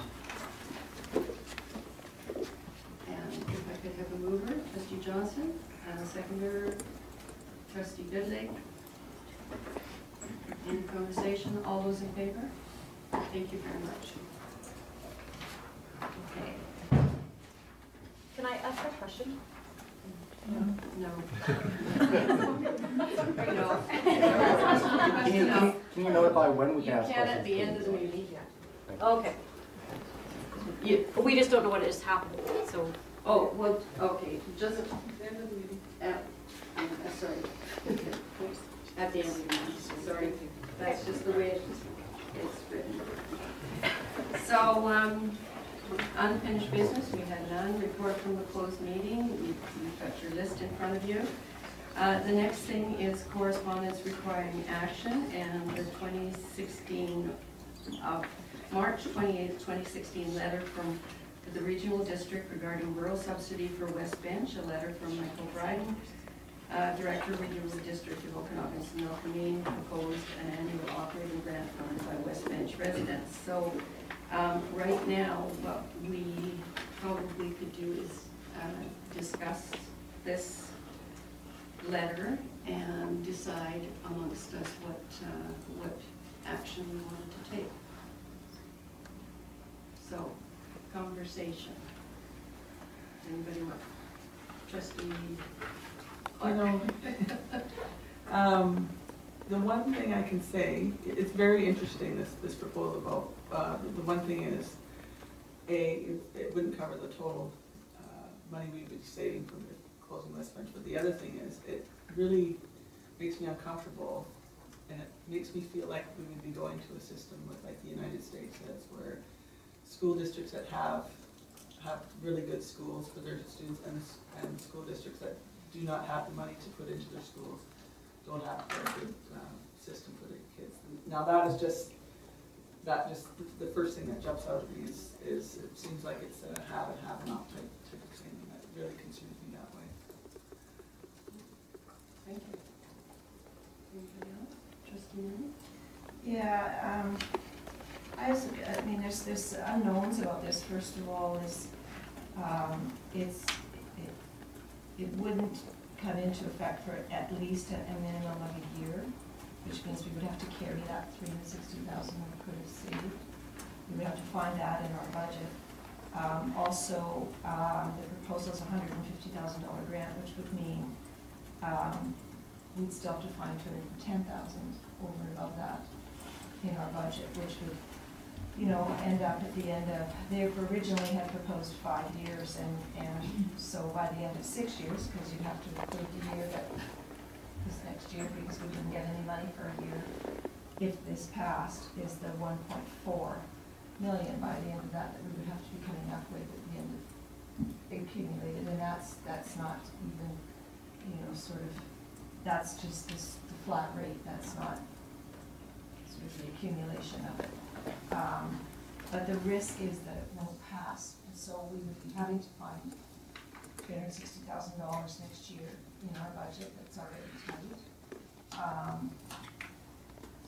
And if I could have a mover, Trustee Johnson, and a seconder, Trustee Goodlake. Any conversation? All those in favor? Thank you very much. Okay. Can I ask a question? No. No. No. Can you notify when we You can ask can questions? at the end of the please? meeting, yeah. Thank you. Okay. We just don't know what just happened, so. Oh, well, okay, just, End of the meeting. sorry. At the end of the meeting, sorry. That's just the way it's written. So, unfinished business, we had none. Report from the closed meeting, you've got your list in front of you. The next thing is correspondence requiring action, and the 2016, March 28th, 2016 letter from the regional district regarding rural subsidy for West Bench, a letter from Michael Bryden, Director, Regional District of Okanagan and Milkameen, proposed an annual operating grant funded by West Bench residents. So right now, what we probably could do is discuss this letter and decide amongst us what action we wanted to take. So, conversation. Anybody want? Trustee Clark? The one thing I can say, it's very interesting, this proposal about, the one thing is, it wouldn't cover the total money we'd be saving from the closing West Bench, but the other thing is, it really makes me uncomfortable, and it makes me feel like we would be going to a system like the United States is, where school districts that have really good schools for their students, and school districts that do not have the money to put into their schools don't have a very good system for their kids. Now that is the first thing that jumps out at me is it seems like it's a have and have not type of thing, and that really concerns me that way. Thank you. Anybody else? Trustee Manning? Yeah, I mean, there's unknowns about this. First of all, is it wouldn't come into effect for at least a minimum of a year, which means we would have to carry that $360,000 we could have saved. We would have to find that in our budget. Also, the proposal is a $150,000 grant, which would mean we'd still have to find $210,000 over and above that in our budget, which would, end up at the end of, they originally had proposed 5 years, and so by the end of 6 years, because you have to include the year that this next year, because we didn't get any money for a year, if this passed, is the 1.4 million by the end of that we would have to be coming up with at the end of accumulated, and that's not even, that's just the flat rate, that's not sort of the accumulation of it. But the risk is that it won't pass, and so we would be having to find $360,000 next year in our budget that's already tight,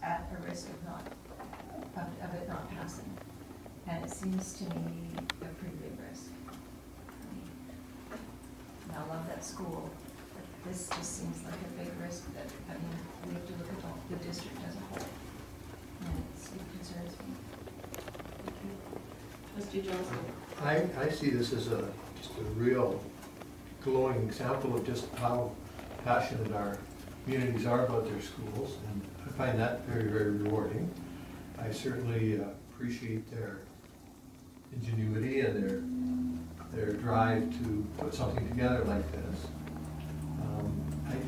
at a risk of it not passing. And it seems to me a pretty big risk. And I love that school, but this just seems like a big risk that, we have to look at the district as a whole. And it concerns me. Trustee Johnson? I see this as just a real glowing example of just how passionate our communities are about their schools, and I find that very, very rewarding. I certainly appreciate their ingenuity and their drive to put something together like this.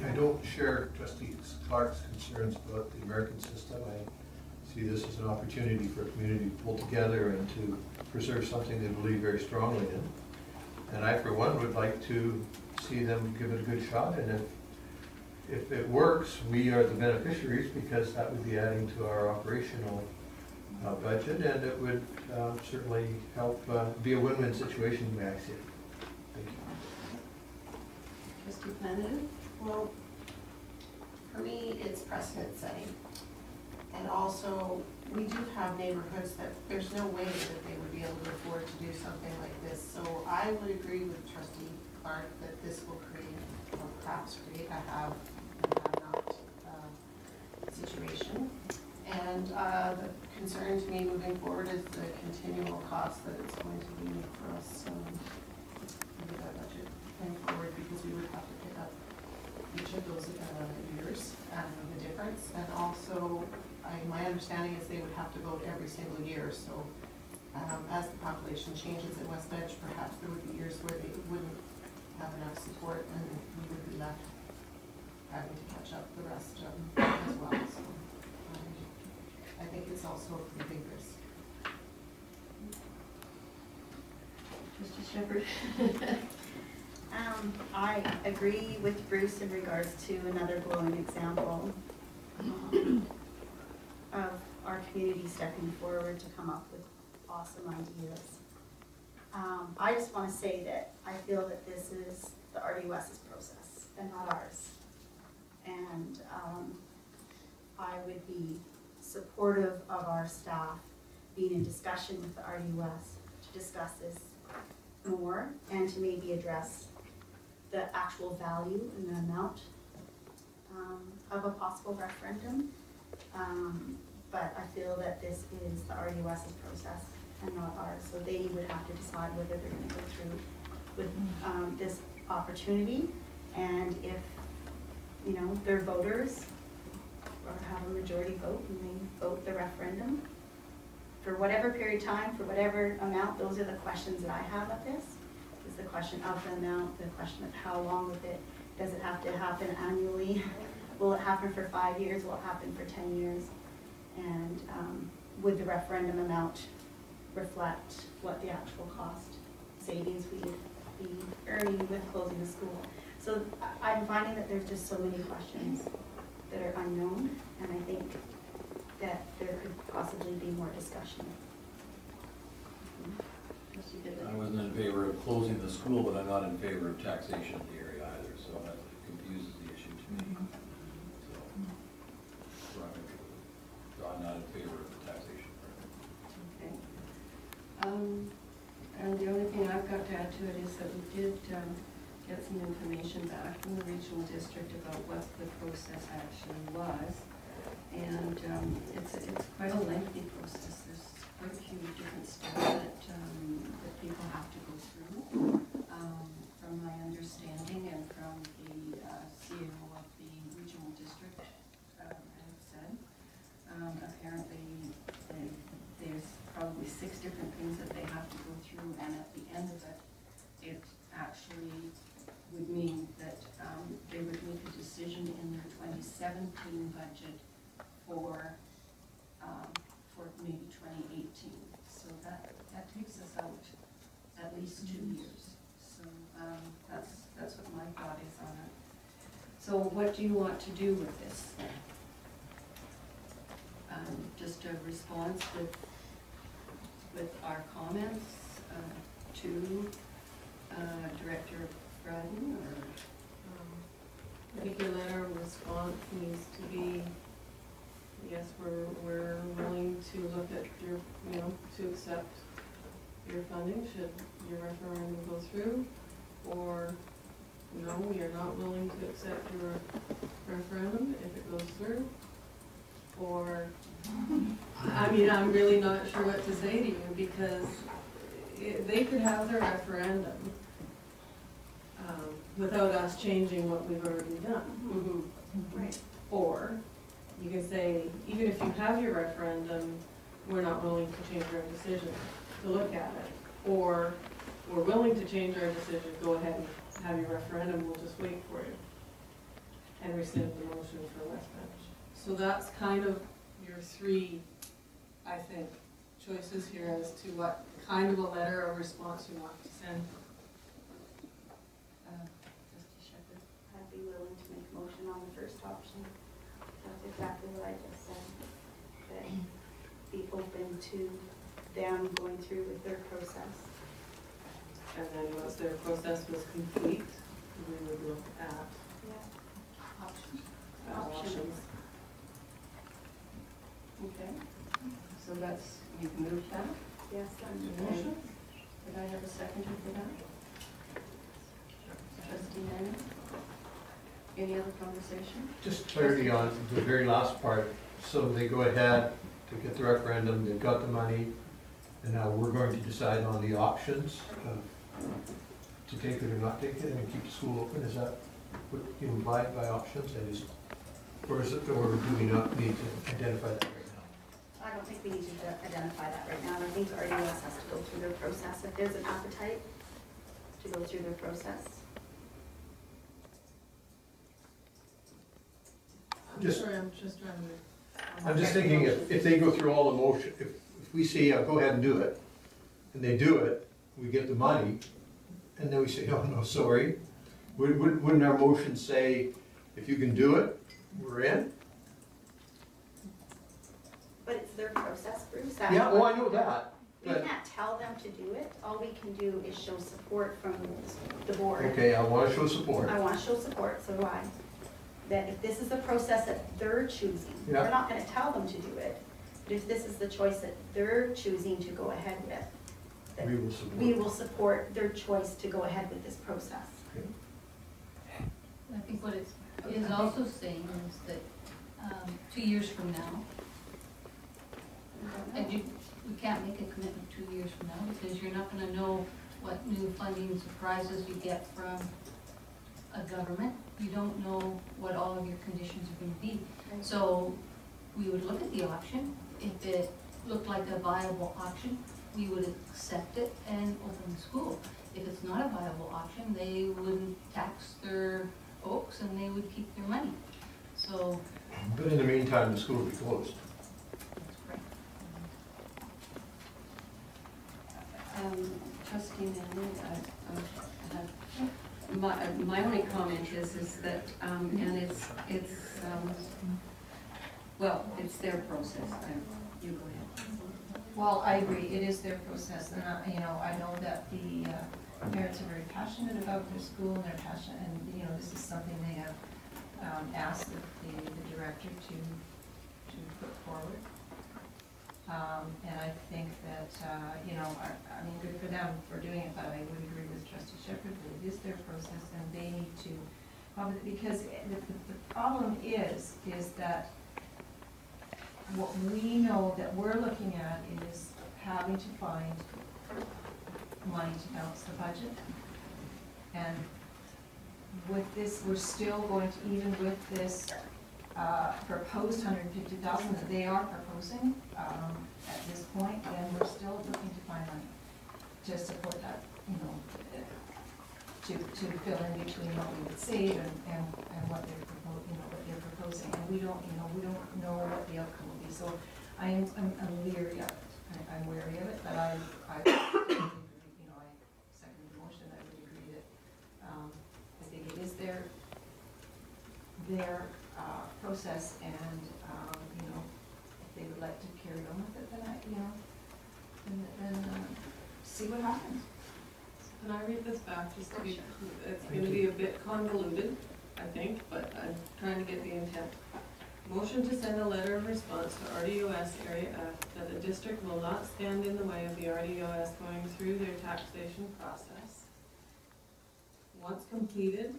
I don't share Trustee Clark's concerns about the American system. I see this as an opportunity for a community to pull together and to preserve something they believe very strongly in. And I, for one, would like to see them give it a good shot, and if it works, we are the beneficiaries, because that would be adding to our operational budget, and it would certainly help be a win-win situation the way I see it. Thank you. Trustee Flanagan? Well, for me, it's precedent setting. And also, we do have neighborhoods that there's no way that they would be able to afford to do something like this. So I would agree with Trustee Clark that this will create, or perhaps create, a have and have not situation. And the concern to me moving forward is the continual cost that it's going to be for us under that budget going forward, because we would have to pick up each of those years and the difference. And also, I'm have to vote every single year, so as the population changes in West Edge, perhaps there would be years where they wouldn't have enough support and we would be left having to catch up the rest as well. So I think it's also a pretty big risk. Mr. Shepherd? I agree with Bruce in regards to another glowing example of our community stepping forward to come up with awesome ideas. I just want to say that I feel that this is the RUS's process and not ours. And I would be supportive of our staff being in discussion with the RUS to discuss this more and to maybe address the actual value and the amount of a possible referendum. But I feel that this is the RUS's process and not ours. So they would have to decide whether they're going to go through with this opportunity. And if, you know, their voters or have a majority vote and they vote the referendum, for whatever period of time, for whatever amount, those are the questions that I have of this. Is the question of the amount, the question of how long with it, does it have to happen annually? Will it happen for 5 years? Will it happen for 10 years? And would the referendum amount reflect what the actual cost savings we would be earning with closing the school? So I'm finding that there's just so many questions that are unknown, and I think that there could possibly be more discussion. I wasn't in favor of closing the school, but I'm not in favor of taxation in the area either, so that confuses the issue to me. So I'm not in favor of the taxation. Okay. And the only thing I've got to add to it is that we did get some information back from the regional district about what the process actually was. And it's quite a lengthy process. There's quite a few different steps that people have to go through. From my understanding and from the CEO of the regional district have said, apparently there's probably 6 different things that they have to go through, and at the end of it, it actually would mean that they would make a decision in their 2017 budget for maybe 2018. So that takes us out at least 2 years. So that's what my thought is on it. So what do you want to do with this? Just a response with our comments to Director Bradden, or? I think your letter of response needs to be, yes, we're willing to look at your, you know, to accept your funding should your referendum go through, or no, we are not willing to accept your referendum if it goes through, or, I mean, I'm really not sure what to say to you, because they could have their referendum without us changing what we've already done. Mm-hmm. Right. Or you can say, even if you have your referendum, we're not willing to change our decision to look at it. Or we're willing to change our decision, go ahead and have your referendum, we'll just wait for you. And rescind the motion for West Bench. So that's kind of your 3, I think, choices here as to what kind of a letter or response you want to send. I'd be willing to make a motion on the first option. That's exactly what I just said. That be open to them going through with their process. And then once their process was complete, we would look at options. Okay. So that's, you've moved that? Yes, Okay. Motion? Did I have a seconder for that? Trustee Manning? Any other conversation? Just clarity on the very last part. So they go ahead to get the referendum, they've got the money, and now we're going to decide on the options to take it or not take it and keep the school open. Is that what you imply by options? Or is it, or do we not need to identify that right now? don't think we need to identify that right now. I think RDOS has to go through their process. If there's an appetite to go through their process. I'm just I'm just thinking if they go through all the motion, if we say, yeah, go ahead and do it, and they do it, we get the money, and then we say, oh, no, sorry. Wouldn't our motion say, if you can do it, we're in? But it's their process, Bruce. Yeah, oh, I know that. We can't tell them to do it. All we can do is show support from the board. Okay, I want to show support. I want to show support, so do I. That if this is the process that they're choosing, Yeah. we're not going to tell them to do it. But if this is the choice that they're choosing to go ahead with, that We will support. we will support their choice to go ahead with this process. Okay. I think what it is also saying is that 2 years from now, and we can't make a commitment 2 years from now because you're not gonna know what new funding surprises you get from a government. You don't know what all of your conditions are gonna be. So we would look at the option. If it looked like a viable option, we would accept it and open the school. If it's not a viable option, they wouldn't tax their folks and they would keep their money. So But in the meantime, the school will be closed. Trustee Manley, my only comment is that, and it's well, it's their process. You go ahead. Well, I agree, it is their process, and I know that the parents are very passionate about their school, and they're passionate, and, this is something they have asked the director to put forward. And I think that, good for them for doing it, but I would agree with Trustee Shepherd that it is their process, and they need to, because the problem is that what we know that we're looking at is having to find money to balance the budget. And with this, we're still going to, even with this proposed $150,000 that they are proposing at this point, then we're still looking to find money to support that, to fill in between what we would save and what they're proposing. And we don't know what the outcome will be. So I'm leery of it. I'm wary of it, but I second the motion. I would agree that I think it is their process, and if they would like to carry on with it, then see what happens. Can I read this back, just to be, it's going to be a bit convoluted, I think, but I'm trying to get the intent. Motion to send a letter of response to RDOS Area F that the district will not stand in the way of the RDOS going through their taxation process. Once completed,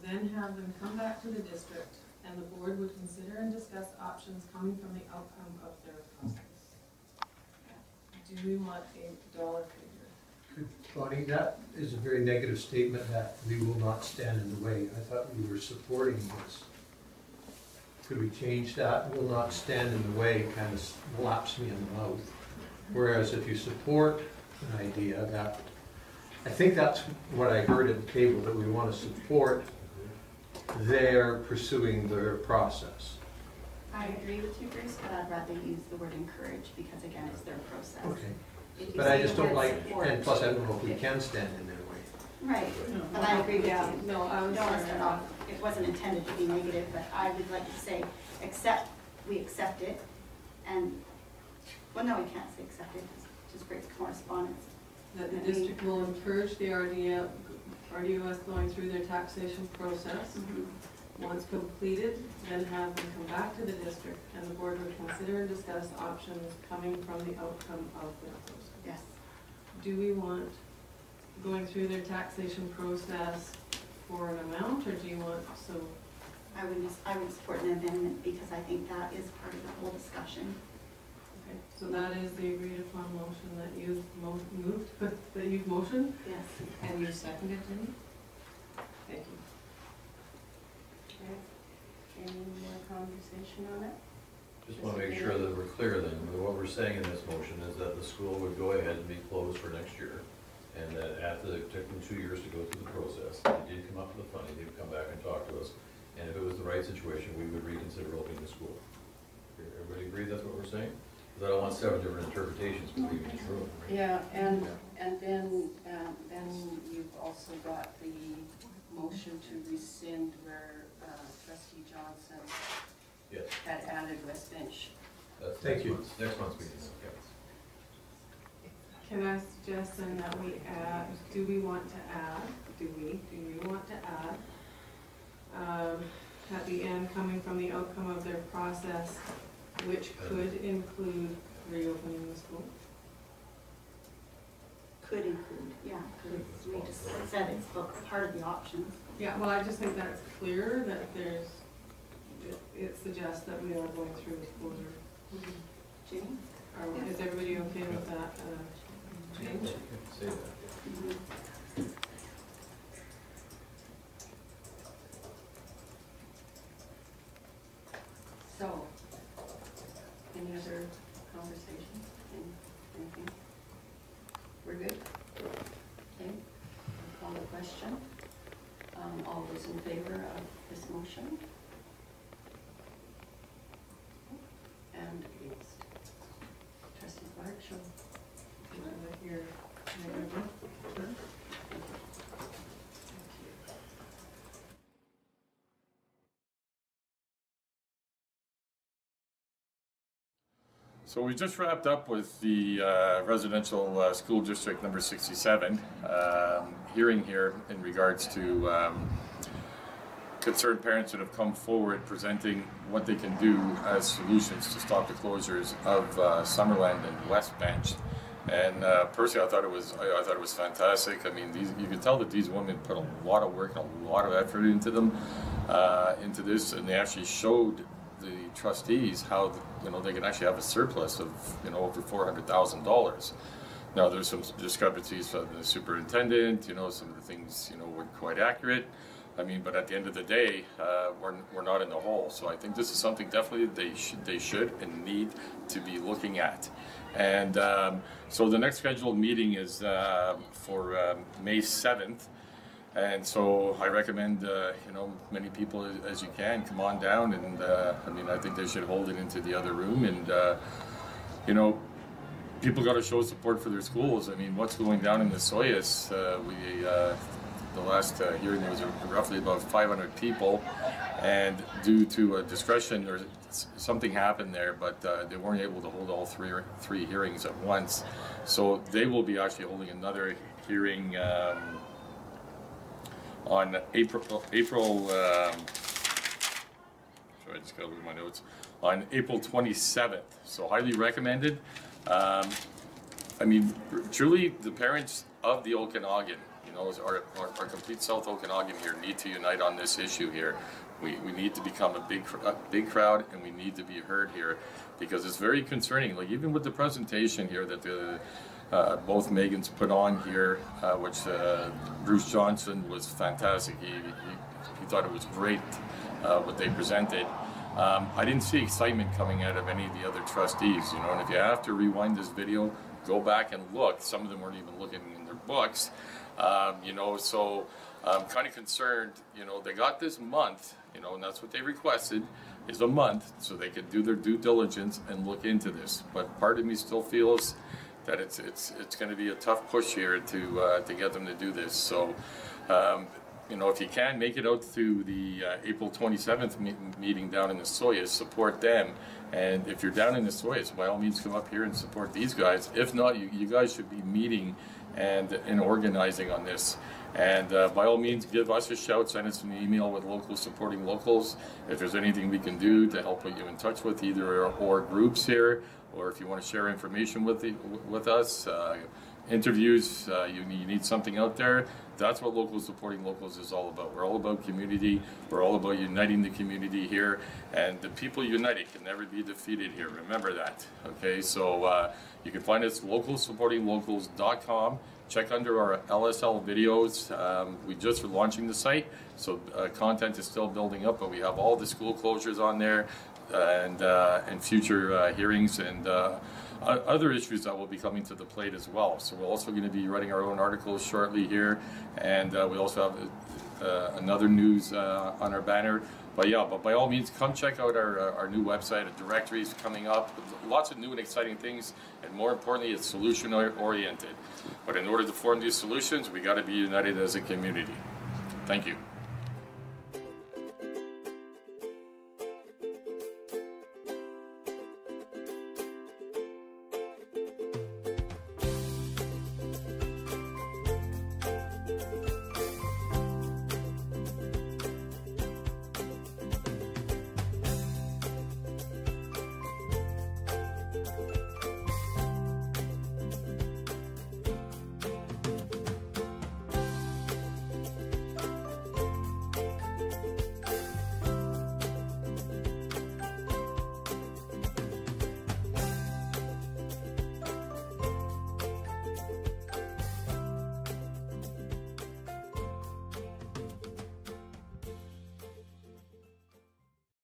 then have them come back to the district, and the board would consider and discuss options coming from the outcome of their process. Do we want a dollar figure? Bonnie, that is a very negative statement, that we will not stand in the way. I thought we were supporting this. Could we change that? Will not stand in the way kind of slaps me in the mouth. Whereas if you support an idea, that, I think that's what I heard at the table, that we want to support their pursuing their process. I agree with you, Bruce, but I'd rather use the word encourage, because again, it's their process. Okay. But I just don't like, and plus I don't know if we can stand in their way. Right, but I agree with you. No, I was Don't want to start off, it wasn't intended to be negative, but I would like to say, we accept it, and, well, no, we can't say accept it, it just creates correspondence. That the district will encourage the RDOS going through their taxation process. Once completed, then have them come back to the district, and the board would consider and discuss options coming from the outcome of their process. Yes. Do we want going through their taxation process for an amount, or do you want, so? I would support an amendment, because I think that is part of the whole discussion. Okay, so that is the agreed upon motion that you've moved, that you've motioned? Yes. And you seconded, Jenny? Thank you. Okay. Any more conversation on it? Just want to make sure that we're clear then. What we're saying in this motion is that the school would go ahead and be closed for next year. And that after it took them 2 years to go through the process, they did come up with the funding, they'd come back and talk to us. And if it was the right situation, we would reconsider opening the school. Everybody agree that's what we're saying? Because I don't want 7 different interpretations between each room. Right? Yeah, and then you've also got the motion to rescind where trustee Johnson Yes. had added West Bench. That's Thank you. Next month's meeting, okay. Can I suggest then that we add, do we want to add, at the end, coming from the outcome of their process, which could include reopening the school? Could include, yeah, because we just said it's part of the options. Yeah, well, I just think that's clear, that there's, it suggests that we are going through this closure. Jamie? Is everybody okay with that change? Say that, yeah. So, any other conversations? Anything? We're good? Okay, I'll call the question. All those in favor of this motion? And against? Trustee Clark, show. Here. Sure. So we just wrapped up with the residential school district number 67 hearing here in regards to concerned parents that have come forward presenting what they can do as solutions to stop the closures of Summerland and West Bench. And personally, I thought it was fantastic. I mean, you can tell that these women put a lot of work and a lot of effort into this, and they actually showed the trustees how they can actually have a surplus of over $400,000. Now there's some discrepancies from the superintendent. Some of the things weren't quite accurate. I mean, but at the end of the day, we're not in the hole. So I think this is something definitely they should and need to be looking at. And so the next scheduled meeting is for May 7th. And so I recommend, many people as you can come on down, and I think they should hold it into the other room, and people got to show support for their schools. I mean, what's going down in the Soyuz? The last hearing there was roughly about 500 people, and due to a discretion or something happened there, but they weren't able to hold all three hearings at once. So they will be actually holding another hearing. On April. Sorry, I just got to look at my notes. On April 27th. So highly recommended. Truly, the parents of the Okanagan, our complete South Okanagan here, need to unite on this issue here. We need to become a big crowd, and we need to be heard here, because it's very concerning. Like, even with the presentation here that both Megans put on here, which Bruce Johnson was fantastic. He thought it was great what they presented. I didn't see excitement coming out of any of the other trustees, and if you have to rewind this video, go back and look. Some of them weren't even looking in their books, so I'm kind of concerned. They got this month, and that's what they requested, is a month, so they could do their due diligence and look into this. But part of me still feels that it's going to be a tough push here to get them to do this. So, if you can make it out to the April 27th meeting down in the Soyuz, support them. And if you're down in the Soyuz, by all means come up here and support these guys. If not, you guys should be meeting and organizing on this. And by all means, give us a shout, send us an email with Locals Supporting Locals. If there's anything we can do to help put you in touch with either or groups here, or if you want to share information with us, interviews, you need something out there, that's what Locals Supporting Locals is all about. We're all about community. We're all about uniting the community here, and the people united can never be defeated here. Remember that, okay? So you can find us at localsupportinglocals.com. Check under our LSL videos. We just are launching the site, so content is still building up, but we have all the school closures on there. and future hearings and other issues that will be coming to the plate as well. So we're also going to be writing our own articles shortly here, and we also have another news on our banner. But yeah, but by all means, come check out our new website. A directory is coming up. Lots of new and exciting things, and more importantly, it's solution oriented. But in order to form these solutions, we got to be united as a community. Thank you.